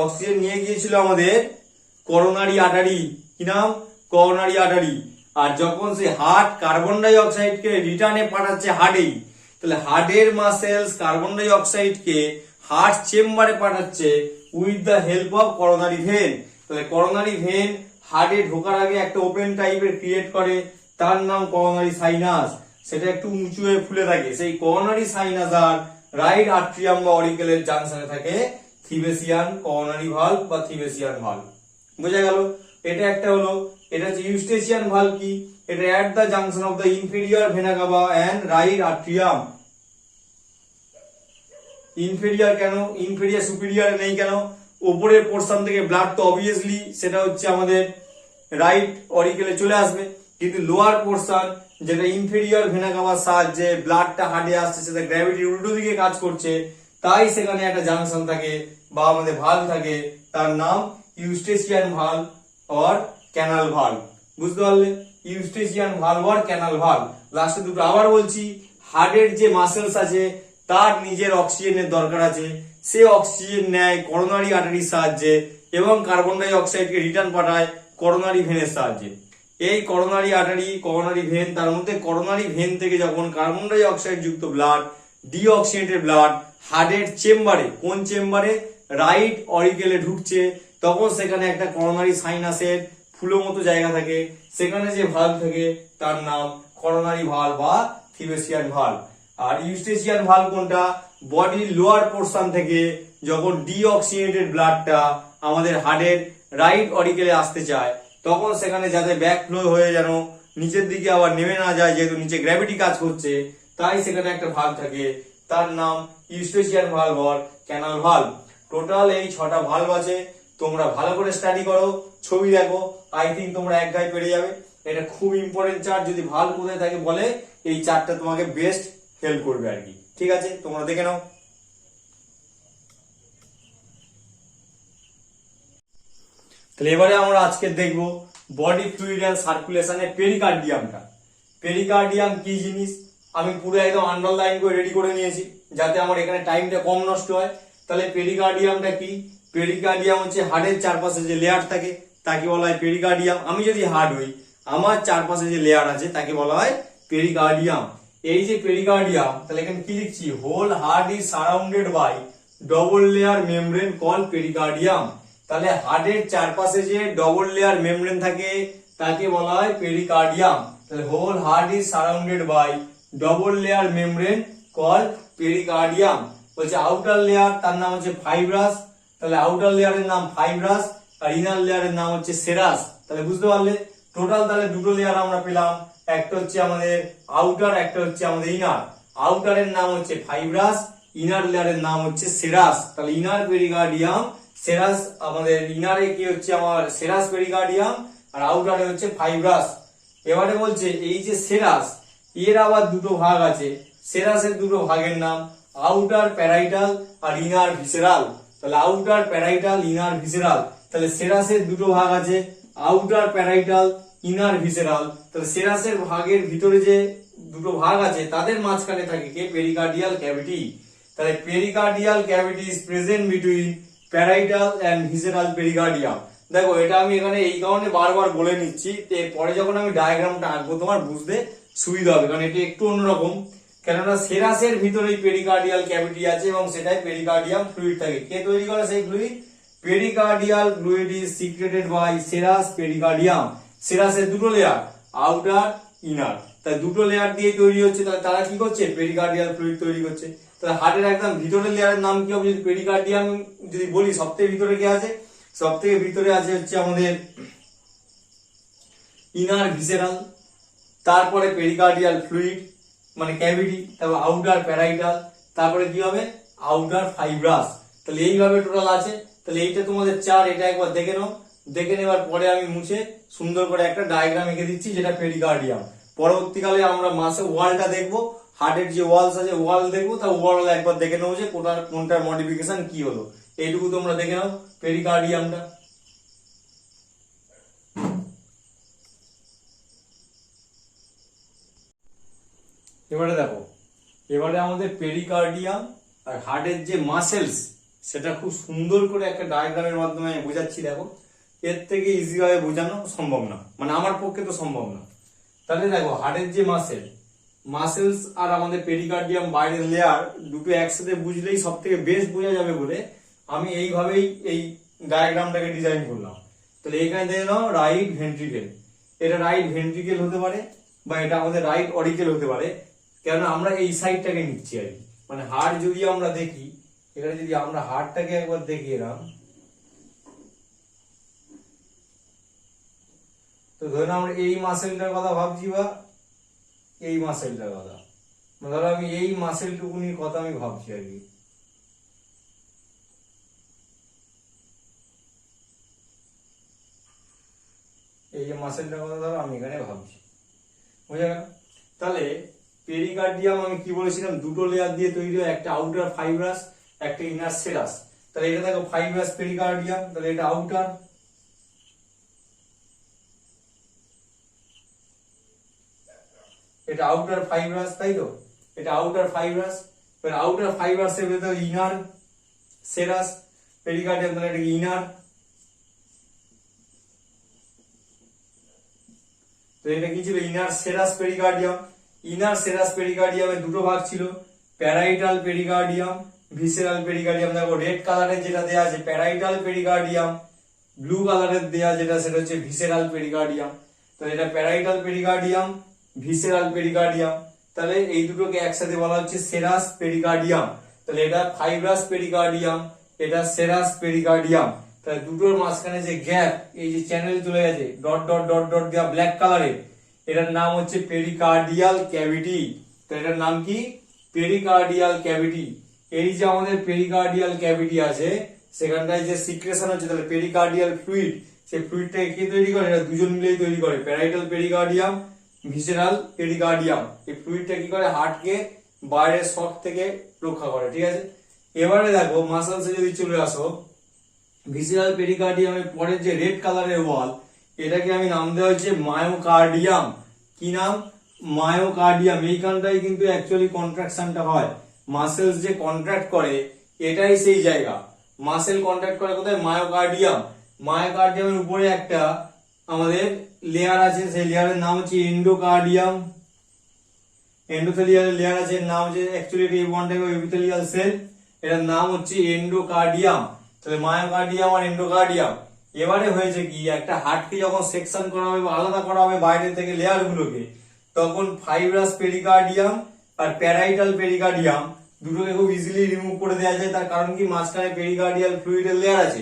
অক্সিজেন নিয়ে গিয়েছিল আমাদের করোনারি আর্টারি। কি নাম? Coronary artery. আর যখন সে হার্ট কার্বন ডাই অক্সাইডকে রিটার্নে পাঠাচ্ছে হার্টেই, তাহলে হার্টের মাসেলস কার্বন ডাই অক্সাইডকে হার্ট চেম্বারে পাঠাচ্ছে with the help of coronary vein. তাহলে করোনারি ভেন হার্টে ঢোকার আগে একটা ওপেন টাইপের ক্রিয়েট করে, তার নাম করোনারি সাইনাস। সেটা একটু উঁচু হয়ে ফুলে থাকে। সেই করোনারি সাইনাস আর রাইট আর্ট্রিয়াম বা অরিকেলের জাংশনে থাকে থিবেসিয়ান করোনারি ভালভ বা থিবেসিয়ান ভালভ। বোঝা গেল? এটা একটা হলো। এটা হচ্ছে ইউস্টেসিয়ান ভালভ। কি? এটা at the junction of the inferior vena cava and right atrium. Inferior কেন? ইনফেরিয়র সুপিরিয়র নেই কেন? উপরের পোর্শন থেকে ব্লাড তো অবভিয়াসলি সেটা হচ্ছে আমাদের রাইট অরিকেলে চলে আসবে, কিন্তু লোয়ার পোর্শন যেটা ইনফেরিয়র ভেনা কাভার সাহায্যে ব্লাডটা হার্টে আসছে, সেটা গ্র্যাভিটির উল্টো দিকে কাজ করছে, তাই সেখানে একটা জাংশন থাকে বা আমাদের ভালভ থাকে, তার নাম eustachian valve or canal valve. বুঝতে পারলে? ইউস্টেসিয়ান ভালভ অর ক্যানাল ভালভ। লাস্টে দুটো আবার বলছি, হার্টের যে মাসেলস আছে তার নিজের অক্সিজেনের দরকার আছে, সে অক্সিজেন নেয় করোনারি আর্টারির সাহায্যে এবং কার্বন ডাই অক্সাইডকে রিটার্ন পাঠায় করোনারি ভেনের সাহায্যে। এই করোনারি আর্টারি, করোনারি ভেন, তার মধ্যে করোনারি ভেন থেকে যখন কার্বন ডাই অক্সাইড যুক্ত ব্লাড, ডিঅক্সিজেনেটেড ব্লাড হার্টের চেম্বারে, কোন চেম্বারে? রাইট অরিকেলে ঢুকছে, তখন সেখানে একটা করোনারি সাইনাসের ফুলো মতো জায়গা থাকে, সেখানে যে ভালভ থাকে তার নাম করোনারি ভালভ বা থিবেসিয়ান ভালভ। আর ইউস্টেসিয়ান ভালভ কোনটা? বডির লোয়ার পোর্শন থেকে যখন ডিঅক্সিজেনেটেড ব্লাডটা আমাদের হার্টের রাইট অরিকেলে আসতে চায়, তখন সেখানে যাতে ব্যাক ফ্লো হয়ে যেন নিচের দিকে আবার নেমে না যায়, যেহেতু নিচে গ্র্যাভিটি কাজ করছে, তাই সেখানে একটা ভালভ থাকে, তার নাম eustachian valve or canal valve. Total এই 6টা ভালভ আছে। তোমরা ভালো করে স্টাডি করো, ছবি দেখো, আই থিঙ্ক তোমরা এক গায়ে পেরে যাবে। এটা খুব ইম্পর্টেন্ট চার্ট, যদি ভালভ কোথায় থাকে বলে এই চার্টটা তোমাকে বেস্ট হেল্প করবে আর কি। ঠিক আছে, তোমরা দেখে নাও। তাহলে এবারে আমরা আজকে দেখবো বডি ফ্লুইড এন্ড সার্কুলেশনের পেরিকার্ডিয়ামটা। পেরিকার্ডিয়াম কি জিনিস আমি পুরো একদম আন্ডারলাইন করে রেডি করে নিয়েছি, যাতে আমার এখানে টাইমটা কম নষ্ট হয়। তাহলে পেরিকার্ডিয়ামটা কি? পেরিকার্ডিয়াম হচ্ছে হার্টের চারপাশে যে লেয়ার থাকে তাকে বলা হয় পেরিকার্ডিয়াম। আমি যদি হার্ট হই, আমার চারপাশে যে লেয়ার আছে তাকে বলা হয় পেরিকার্ডিয়াম। এই যে পেরিকার্ডিয়াম, তাহলে এখানে কি লিখছি? Whole heart is surrounded by double layer membrane call pericardium. তাহলে হার্টের চারপাশে যে ডবল লেয়ার মেমব্রেন থাকে তাকে বলা হয় পেরিকার্ডিয়াম। তাহলে whole heart is surrounded by double layer membrane call pericardium. বলছে আউটার লেয়ার, তার নাম হচ্ছে ফাইব্রাস। তাহলে আউটার লেয়ারের নাম ফাইব্রাস আর ইনার লেয়ারের নাম হচ্ছে সেরাস। তাহলে বুঝতে পারলে টোটাল তাহলে দুটো লেয়ার আমরা পেলাম, একটা হচ্ছে আমাদের আউটার, একটা হচ্ছে আমাদের ইনার। আউটারের নাম হচ্ছে ফাইব্রাস, ইনার লেয়ারের নাম হচ্ছে সেরাস। তাহলে ইনার পেরিকার্ডিয়াম, সেরাস, আমাদের ইনারে কি হচ্ছে আমার সেরাস পেরিকার্ডিয়াম আর আউটারে হচ্ছে ফাইব্রাস। এবারে বলছে এই যে সেরাস, এর আবার দুটো ভাগ আছে, সেরাসের দুটো ভাগের নাম আউটার প্যারাইটাল আর ইনার ভিসেরাল। তাহলে আউটার প্যারাইটাল, ইনার ভিসেরাল, তাহলে সেরাসের দুটো ভাগ আছে, আউটার প্যারাইটাল, ইনার ভিসেরাল। তাহলে সেরাসের ভাগের ভিতরে যে দুটো ভাগ আছে তাদের মাঝখানে থাকে কে? Pericardial cavity. তাহলে pericardial cavity is present between parietal and visceral pericardium. দেখো এটা আমি এখানে এই কারণে বারবার বলে নিচ্ছি, পরে যখন আমি ডায়াগ্রামটা আঁকবো তোমার বুঝতে সুবিধা হবে, কারণ এটা একটু অন্যরকম। কেননা সেরাসের ভিতরেই পেরিকার্ডিয়াল ক্যাভিটি আছে এবং সেটাই পেরিকার্ডিয়াম ফ্লুইড থাকে। কে তৈরি করে সেই fluid? Pericardial fluid is secreted by serous pericardium. সেরাসের দুটো লেয়ার, আউটার ইনার, তাই দুটো লেয়ার দিয়ে তৈরি হচ্ছে। তাহলে তারা কি করছে? পেরিকার্ডিয়াল ফ্লুইড তৈরি করছে। তাহলে হার্টের একদম ভিতরের লেয়ারের নাম কি হবে? যদি পেরিকার্ডিয়াম যদি বলি, সবথেকে ভিতরে কি আছে? সবথেকে ভিতরে আছে হচ্ছে আমাদের ইনার ভিসেরাল, তারপরে পেরিকার্ডিয়াল ফ্লুইড মানে ক্যাভিটি, তারপর আউটার প্যারাইটাল, তারপরে কি হবে? Outer fibrous. তাহলে এইভাবে টোটাল আছে। তাহলে এইটা তোমাদের চার, এটা একবার দেখে নাও। দেখে নেবার পরে আমি মুছে সুন্দর করে একটা ডায়াগ্রাম এঁকে দিচ্ছি, যেটা পেরিকার্ডিয়াম। পরবর্তীকালে আমরা মাসে ওয়ালটা দেখবো, হার্টের যে ওয়ালস আছে ওয়াল দেখবো, তা ওভারঅল একবার দেখে নেবো যে কোনটার মডিফিকেশন কি হলো। এইটুকু তোমরা দেখে নাও পেরিকার্ডিয়ামটা। এবারে দেখো, এবারে আমাদের পেরিকার্ডিয়াম আর হার্টের যে মাসেলস সেটা খুব সুন্দর করে একটা ডায়াগ্রামের মাধ্যমে আমি বোঝাচ্ছি। দেখো, এর থেকে ইজি ভাবে বোঝানো সম্ভব না, মানে আমার পক্ষে তো সম্ভব না। তাহলে দেখো, হার্টের যে মাসেলস আর আমাদের পেরিকার্ডিয়াম বাইরের লেয়ার দুটো একসাথে বুঝলেই সব থেকে বেস্ট বোঝা যাবে বলে আমি এইভাবেই এই ডায়াগ্রামটাকে ডিজাইন করলাম। তাহলে এখানে দেখে নাও রাইট ভেন্ট্রিকেল, এটা রাইট ভেন্ট্রিকেল হতে পারে বা এটা আমাদের রাইট অরিকেল হতে পারে, কেননা আমরা এই সাইডটাকে নিচ্ছি আর কি। মানে হার্ট যদি আমরা দেখি, এখানে যদি আমরা হার্টটাকে একবার দেখি এরকম, তো ধরুন আমরা এই মাসেলটার কথা ভাবছি বা এই মাসেলটার কথা, ধরো আমি এই মাসেলটুকুনির কথা আমি ভাবছি আর কি। এই যে মাসেলটার কথা ধরো আমি এখানে ভাবছি, বুঝা গেল? তাহলে পেরিকার্ডিয়াম আমি কি বলেছিলাম? দুটো লেয়ার দিয়ে তৈরি হয়, একটা আউটার ফাইব্রাস, একটা ইনার সেরাস। তাহলে এটা দেখো ফাইব্রাস পেরিকার্ডিয়াম, তাহলে এটা আউটার, এটা আউটার ফাইব্রাস, তাই তো? এটা আউটার ফাইব্রাস। তাহলে আউটার ফাইব্রাসের ভেতরে ইনার সেরাস পেরিকার্ডিয়াম, তাহলে এটা ইনার। তো এটা কি ছিল? Inner serous pericardium. Inner serous পেরিকার্ডিয়ামের দুটো ভাগ ছিল, প্যারাইটাল পেরিকার্ডিয়াম, ভিসেরাল পেরিকার্ডিয়াম। দেখো রেড কালারের যেটা দেয়া আছে প্যারাইটাল পেরিকার্ডিয়াম, ব্লু কালারের দেয়া যেটা সেটা হচ্ছে ভিসেরাল পেরিকার্ডিয়াম। তো এটা প্যারাইটাল পেরিকার্ডিয়াম, ভিসেরাল পেরিকার্ডিয়াম। তাহলে এই দুটোকে একসাথে বলা হচ্ছে সেরাস পেরিকার্ডিয়াম। তাহলে এটা ফাইব্রাস পেরিকার্ডিয়াম, এটা সেরাস পেরিকার্ডিয়াম। তাহলে দুটোর মাঝখানে যে গ্যাপ, এই যে চ্যানেল চলে গেছে ডট ডট ডট ডট দেওয়া ব্ল্যাক কালারের, এটার নাম হচ্ছে পেরিকার্ডিয়াল ক্যাভিটি। তো এটার নাম কি? Pericardial cavity. এই যে আমাদের পেরিকার্ডিয়াল ক্যাভিটি আছে, সেখানটায় যে সিক্রেশন হচ্ছে, তাহলে পেরিকার্ডিয়াল ফ্লুইড, সেই ফ্লুইডটাকে কে তৈরি করে? এটা দুজন মিলেই তৈরি করে, প্যারাইটাল পেরিকার্ডিয়াম, ভিসেরাল পেরিকার্ডিয়াম। এই ফ্লুইডটা কি করে? হার্টকে বাইরের শক থেকে রক্ষা করে, ঠিক আছে? এবারে দেখো মাসেলসে যদি চলে আসো, ভিসেরাল পেরিকার্ডিয়ামের পরের যে রেড কালারের ওয়াল, এটাকে আমি নাম দেওয়া হচ্ছে মায়োকার্ডিয়াম। কি নাম? মায়োকার্ডিয়াম। এইখানটাই কিন্তু অ্যাকচুয়ালি কন্ট্রাকশনটা হয়, মাসেলস যে কন্ট্রাক্ট করে এটাই সেই জায়গা। মাসেল কন্ট্রাক্ট করে কোথায়? মায়োকার্ডিয়াম। মায়োকার্ডিয়ামের উপরে একটা আমাদের লেয়ার আছে, সেই লেয়ারের নাম হচ্ছে এন্ডোকার্ডিয়াম। এন্ডোথেলিয়াল লেয়ার আছে, এর নাম হচ্ছে অ্যাকচুয়ালি এটা one type of epithelial cell, এটার নাম হচ্ছে এন্ডোকার্ডিয়াম। তাহলে মায়োকার্ডিয়াম আর এন্ডোকার্ডিয়াম। এবারে হয়েছে কি, একটা হার্টকে যখন সেকশন করা হবে বা আলাদা করা হবে বাইরে থেকে লেয়ার গুলোকে, তখন ফাইব্রাস পেরিকার্ডিয়াম আর প্যারাইটাল পেরিকার্ডিয়াম দুটোকে খুব ইজিলি রিমুভ করে দেওয়া যায়। তার কারণ কি? মাঝখানে পেরিকার্ডিয়াল ফ্লুইডের লেয়ার আছে।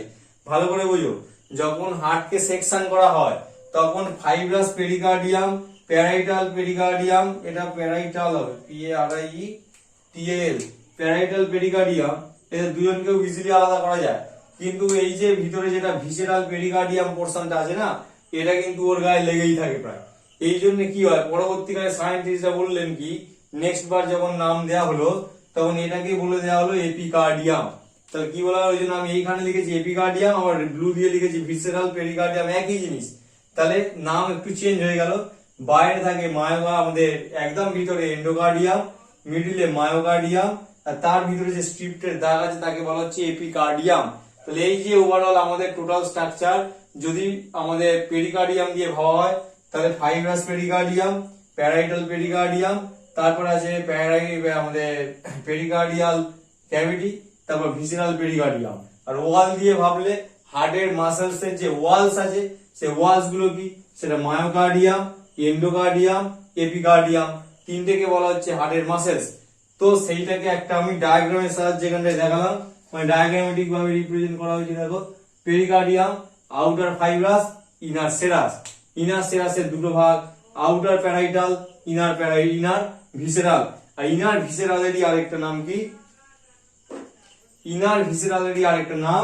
ভালো করে বোঝো, যখন হার্টকে সেকশন করা হয় তখন ফাইব্রাস পেরিকার্ডিয়াম, প্যারাইটাল পেরিকার্ডিয়াম, এটা প্যারাইটাল হবে, PARIETAL, প্যারাইটাল পেরিকার্ডিয়াম, এদের দুজনকেও ইজিলি আলাদা করা যায়। কিন্তু এই যে ভিতরে যেটা ভিসেরাল পেরিকার্ডিয়াম পোর্শনটা আছে না, এটা কিন্তু ওর গায়ে লেগেই থাকে প্রায়। এই জন্য কি হয়, পরবর্তীকালে সায়েন্টিস্টরা বললেন কি, নেক্সট বার যখন নাম দেয়া হলো তখন এটাকে বলে দেওয়া হলো এপিকার্ডিয়াম। তাহলে কি বলা হয়, ওই জন্য আমি এইখানে লিখেছি এপিকার্ডিয়াম, আবার ব্লু দিয়ে লিখেছি ভিসেরাল পেরিকার্ডিয়াম, একই জিনিস। তাহলে নাম একটু চেঞ্জ হয়ে গেল। বাইরে থাকে আমাদের একদম ভিতরে এন্ডোকার্ডিয়াম, মিডিলে মায়োকার্ডিয়াম, আর তার ভিতরে যে স্ট্রিপটের দাগ আছে তাকে বলা হচ্ছে এপিকার্ডিয়াম। তাহলে এই যে ওভারঅল আমাদের টোটাল স্ট্রাকচার, যদি আমাদের পেরিকার্ডিয়াম দিয়ে ভাবা হয় তাহলে ফাইব্রাস পেরিকার্ডিয়াম, প্যারাইটাল পেরিকার্ডিয়াম, তারপর আছে আমাদের পেরিকার্ডিয়াল ক্যাভিটি, তারপর ভিসেরাল পেরিকার্ডিয়াম। আর ওয়াল দিয়ে ভাবলে হার্টের মাসেলস এর যে ওয়ালস আছে সেই ওয়ালস গুলো কি, সেটা মায়োকার্ডিয়াম, এন্ডোকার্ডিয়াম, এপিকার্ডিয়াম, তিনটেকে বলা হচ্ছে হার্টের মাসেলস। তো সেইটাকে একটা আমি ডায়াগ্রামের সাহায্যে এখানটায় দেখালাম, মানে ডায়াগ্রামেটিক ভাবে রিপ্রেজেন্ট করা হয়েছে। দেখো pericardium, outer fibrous, inner serous. Inner সেরাসের দুটো ভাগ, আউটার প্যারাইটাল, ইনার ভিসেরাল। আর ইনার ভিসেরালেরই আরেকটা নাম কি, ইনার ভিসেরালেরই আরেকটা নাম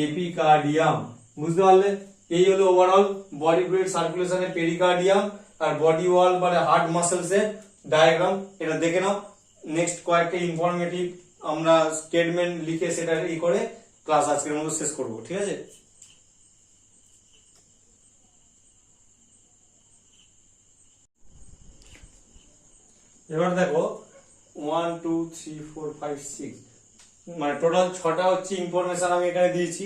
এপিকার্ডিয়াম। বুঝতে পারলে? এই হলো ওভারঅল বডি ফ্লুইড সার্কুলেশনের পেরিকার্ডিয়াম আর বডি ওয়াল মানে হার্ট মাসেলস এর ডায়াগ্রাম। এটা দেখে নাও। নেক্সট কয়েকটা ইনফরমেটিভ আমরা স্টেটমেন্ট লিখে সেটা করে ক্লাস আজকের মতো শেষ করব, ঠিক আছে? এবার দেখো 1 2 3 4 5 6 মানে টোটাল 6টা হচ্ছে ইনফরমেশন আমি এখানে দিয়েছি,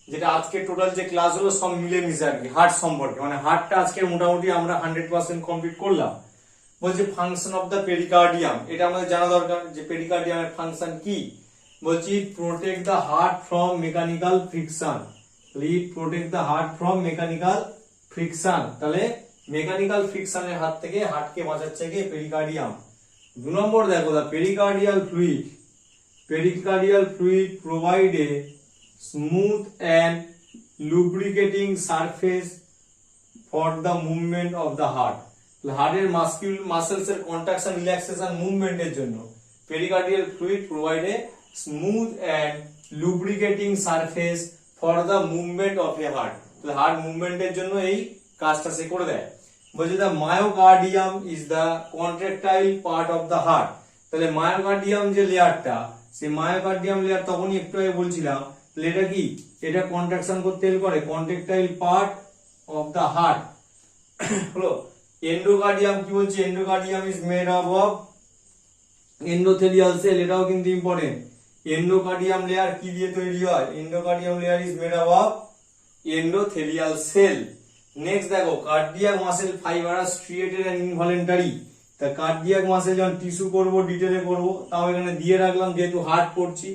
যেটা আজকে টোটাল যে ক্লাস হলো সব মিলে মিশে আর কি হার্ট সম্পর্কে। মানে হার্টটা আজকে মোটামুটি আমরা 100% কমপ্লিট করলাম। বলছে ফাংশন অফ দ্য পেরিকার্ডিয়াম, এটা আমাদের জানা দরকার যে পেরিকার্ডিয়ামের ফাংশন কি। বলছি protect the heart from mechanical friction. Protect the heart from mechanical friction, তাহলে মেকানিক্যাল ফ্রিকশনের হাত থেকে হার্টকে বাঁচাচ্ছে কি পেরিকার্ডিয়াম। 2 নম্বর দেখো the pericardial fluid. Pericardial fluid provide a smooth and lubricating surface for the movement of the heart. হার্টের মাসেলস এর কন্ট্রাকশন, রিল্যাক্সেশন, মুভমেন্টের জন্য pericardial fluid provide a smooth and lubricating surface for the movement of a heart. তাহলে হার্ট মুভমেন্টের জন্য এই কাজটা সে করে দেয়। বলছে the myocardium is the contractile part of the heart. তাহলে মায়োকার্ডিয়াম যে লেয়ারটা, সেই মায়োকার্ডিয়াম লেয়ার তখনই একটু আগে বলছিলাম, তাহলে এটা কি, এটা কন্ট্রাকশন করতে হেল্প করে, contractile part of the heart. হলো এন্ডোকার্ডিয়াম কি বলছে, endocardium is made up of endothelial cell. এটাও কিন্তু ইম্পর্টেন্ট। এন্ডোকার্ডিয়াম লেয়ার কি দিয়ে তৈরি হয়, endocardium layer is made up of endothelial cell. Next দেখো কার্ডিয়াক মাসেল ফাইবার আর স্ট্রিয়েটেড এন্ড ইনভলেন্টারি। তা কার্ডিয়াক মাসেল যখন টিস্যু করব, ডিটেলে করব, তাও এখানে দিয়ে রাখলাম যেহেতু হার্ট পড়ছি।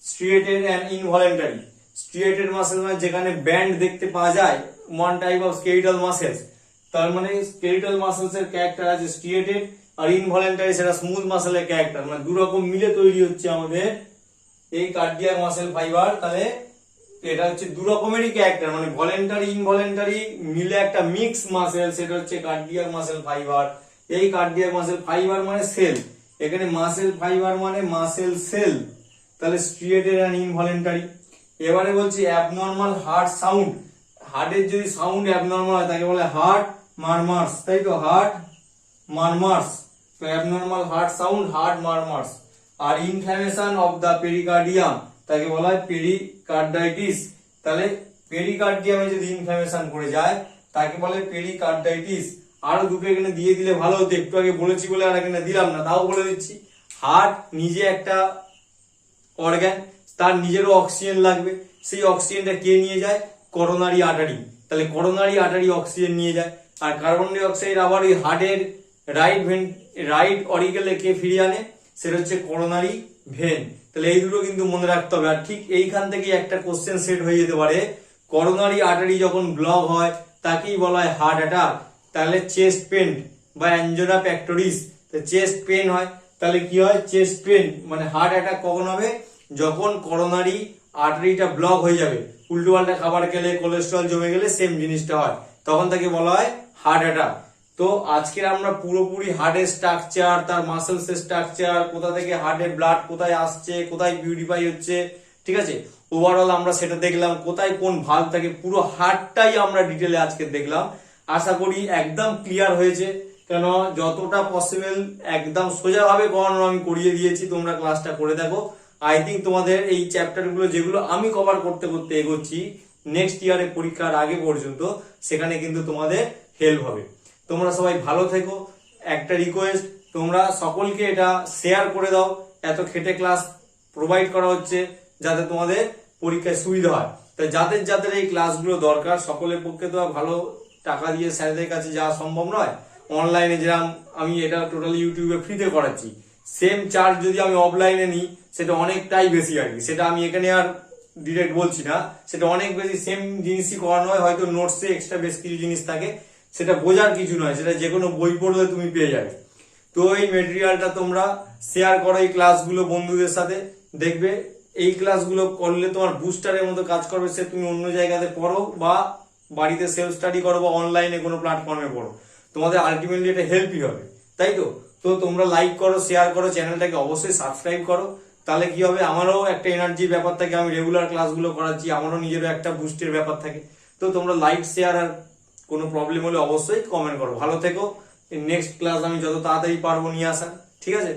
Striated and involuntary. Striated muscle মানে যেখানে ব্যান্ড দেখতে পাওয়া যায়, one type of skeletal muscles. তার মানে স্কেলিটাল মাসেলস এর ক্যারেক্টার আছে স্ট্রিয়েটেড, আর ইনভলেন্টারি সেটা স্মুথ মাসেলের ক্যারেক্টার। মানে দু রকম মিলে তৈরি হচ্ছে আমাদের এই কার্ডিয়াক মাসেল ফাইবার। তাহলে এটা হচ্ছে দু রকমেরই ক্যারেক্টার, মানে ভলেন্টারি ইনভলেন্টারি মিলে একটা মিক্স মাসেল, সেটা হচ্ছে কার্ডিয়াক মাসেল ফাইবার। এই কার্ডিয়াক মাসেল ফাইবার মানে সেল, এখানে মাসেল ফাইবার মানে মাসেল সেল। তাহলে স্ট্রিয়েটেড এন্ড ইনভলেন্টারি। এবারে বলছি অ্যাবনর্মাল হার্ট সাউন্ড। হার্টের যদি সাউন্ড অ্যাবনর্মাল হয় তাকে বলে হার্ট মারমার্স, তাই তো, হার্ট মারমার্স। তো abnormal heart sound, heart murmurs. আর ইনফ্ল্যামেশন অফ দ্য পেরিকার্ডিয়াম তাকে বলা হয় পেরিকার্ডাইটিস। তাহলে পেরিকার্ডিয়ামে যদি ইনফ্ল্যামেশন করে যায় তাকে বলে পেরিকার্ডাইটিস। আরো দুটো এখানে দিয়ে দিলে ভালো হতো, একটু আগে বলেছি বলে আর এখানে দিলাম না, তাও বলে দিচ্ছি। হার্ট নিজে একটা অর্গান, তার নিজেরও অক্সিজেন লাগবে। সেই অক্সিজেনটা কে নিয়ে যায়, করোনারি আর্টারি। তাহলে করোনারি আর্টারি অক্সিজেন নিয়ে যায়। আর কার্বন ডাই অক্সাইড আবার ওই হার্টের রাইট অরিকেলে কে ফিরিয়ে আনে, সেটা হচ্ছে করোনারি ভেন। তাহলে এই দুটো কিন্তু মনে রাখতে হবে। আর ঠিক এইখান থেকে একটা কোশ্চেন সেট হয়ে যেতে পারে, করোনারি আর্টারি যখন ব্লক হয় তাকেই বলা হয় হার্ট অ্যাটাক। তাহলে চেস্ট পেন বা অ্যাঞ্জিনা পেক্টোরিস, চেস্ট পেন হয়। তাহলে কি হয়, চেস্ট পেন মানে হার্ট অ্যাটাক কখন হবে, যখন করোনারি আর্টারিটা ব্লক হয়ে যাবে। উল্টো পাল্টা খাবার খেলে, কোলেস্ট্রল জমে গেলে সেম জিনিসটা হয়, তখন তাকে বলা হয় হার্ট অ্যাটাক। তো আজকে আমরা পুরোপুরি হার্টের স্ট্রাকচার, তার মাসেলস এর স্ট্রাকচার, কোথা থেকে হার্টের ব্লাড কোথায় আসছে, কোথায় পিউরিফাই হচ্ছে, ঠিক আছে, ওভারঅল আমরা সেটা দেখলাম। কোথায় কোন ভালভ থাকে, পুরো হার্টটাই আমরা ডিটেলে আজকে দেখলাম। আশা করি একদম ক্লিয়ার হয়েছে, কেন যতটা পসিবল একদম সোজাভাবে করানো আমি করিয়ে দিয়েছি, তোমরা ক্লাসটা করে দেখো। আই থিঙ্ক তোমাদের এই চ্যাপ্টার গুলো যেগুলো আমি কভার করতে করতে এগোচ্ছি নেক্সট ইয়ারে পরীক্ষার আগে পর্যন্ত, সেখানে কিন্তু তোমাদের হেল্প হবে। তোমরা সবাই ভালো থেকো। একটা রিকোয়েস্ট, তোমরা সকলকে এটা শেয়ার করে দাও। এত খেটে ক্লাস প্রোভাইড করা হচ্ছে যাতে তোমাদের পরীক্ষায় সুবিধা হয়। তো যাদের যাদের এই ক্লাসগুলো দরকার, সকলের পক্ষে তো আর ভালো টাকা দিয়ে স্যারদের কাছে যাওয়া সম্ভব নয়। অনলাইনে যেরকম আমি এটা টোটালি ইউটিউবে ফ্রিতে করাচ্ছি, সেম চার্জ যদি আমি অফলাইনে নিই সেটা অনেকটাই বেশি আর কি। সেটা আমি এখানে আর ডিরেক্ট বলছি না, সেটা অনেক বেশি। সেম জিনিসই করানো হয়, হয়তো নোটসে এক্সট্রা বেশ কিছু জিনিস থাকে, সেটা বোঝার কিছু নয়, সেটা যে কোনো বই পড়লে তুমি পেয়ে যাবে। তো এই মেটেরিয়ালটা তোমরা শেয়ার করো এই ক্লাসগুলো বন্ধুদের সাথে, দেখবে এই ক্লাসগুলো করলে তোমার বুস্টারের মতো কাজ করবে। সে তুমি অন্য জায়গাতে পড়ো বা বাড়িতে সেলফ স্টাডি করো বা অনলাইনে কোনো প্ল্যাটফর্মে পড়ো, তোমাদের আলটিমেটলি এটা হেল্পই হবে, তাই তো? তো তোমরা লাইক করো, শেয়ার করো, চ্যানেলটাকে অবশ্যই সাবস্ক্রাইব করো। তাহলে কি হবে, আমারও একটা এনার্জির ব্যাপার থাকে, আমি রেগুলার ক্লাসগুলো করাচ্ছি, আমারও নিজেরও একটা বুস্টের ব্যাপার থাকে। তো তোমরা লাইক শেয়ার আর কোনো প্রবলেম হলে অবশ্যই কমেন্ট করো। ভালো থেকো। নেক্সট ক্লাস আমি যত তাড়াতাড়ি পারবো নিয়ে আসার, ঠিক আছে?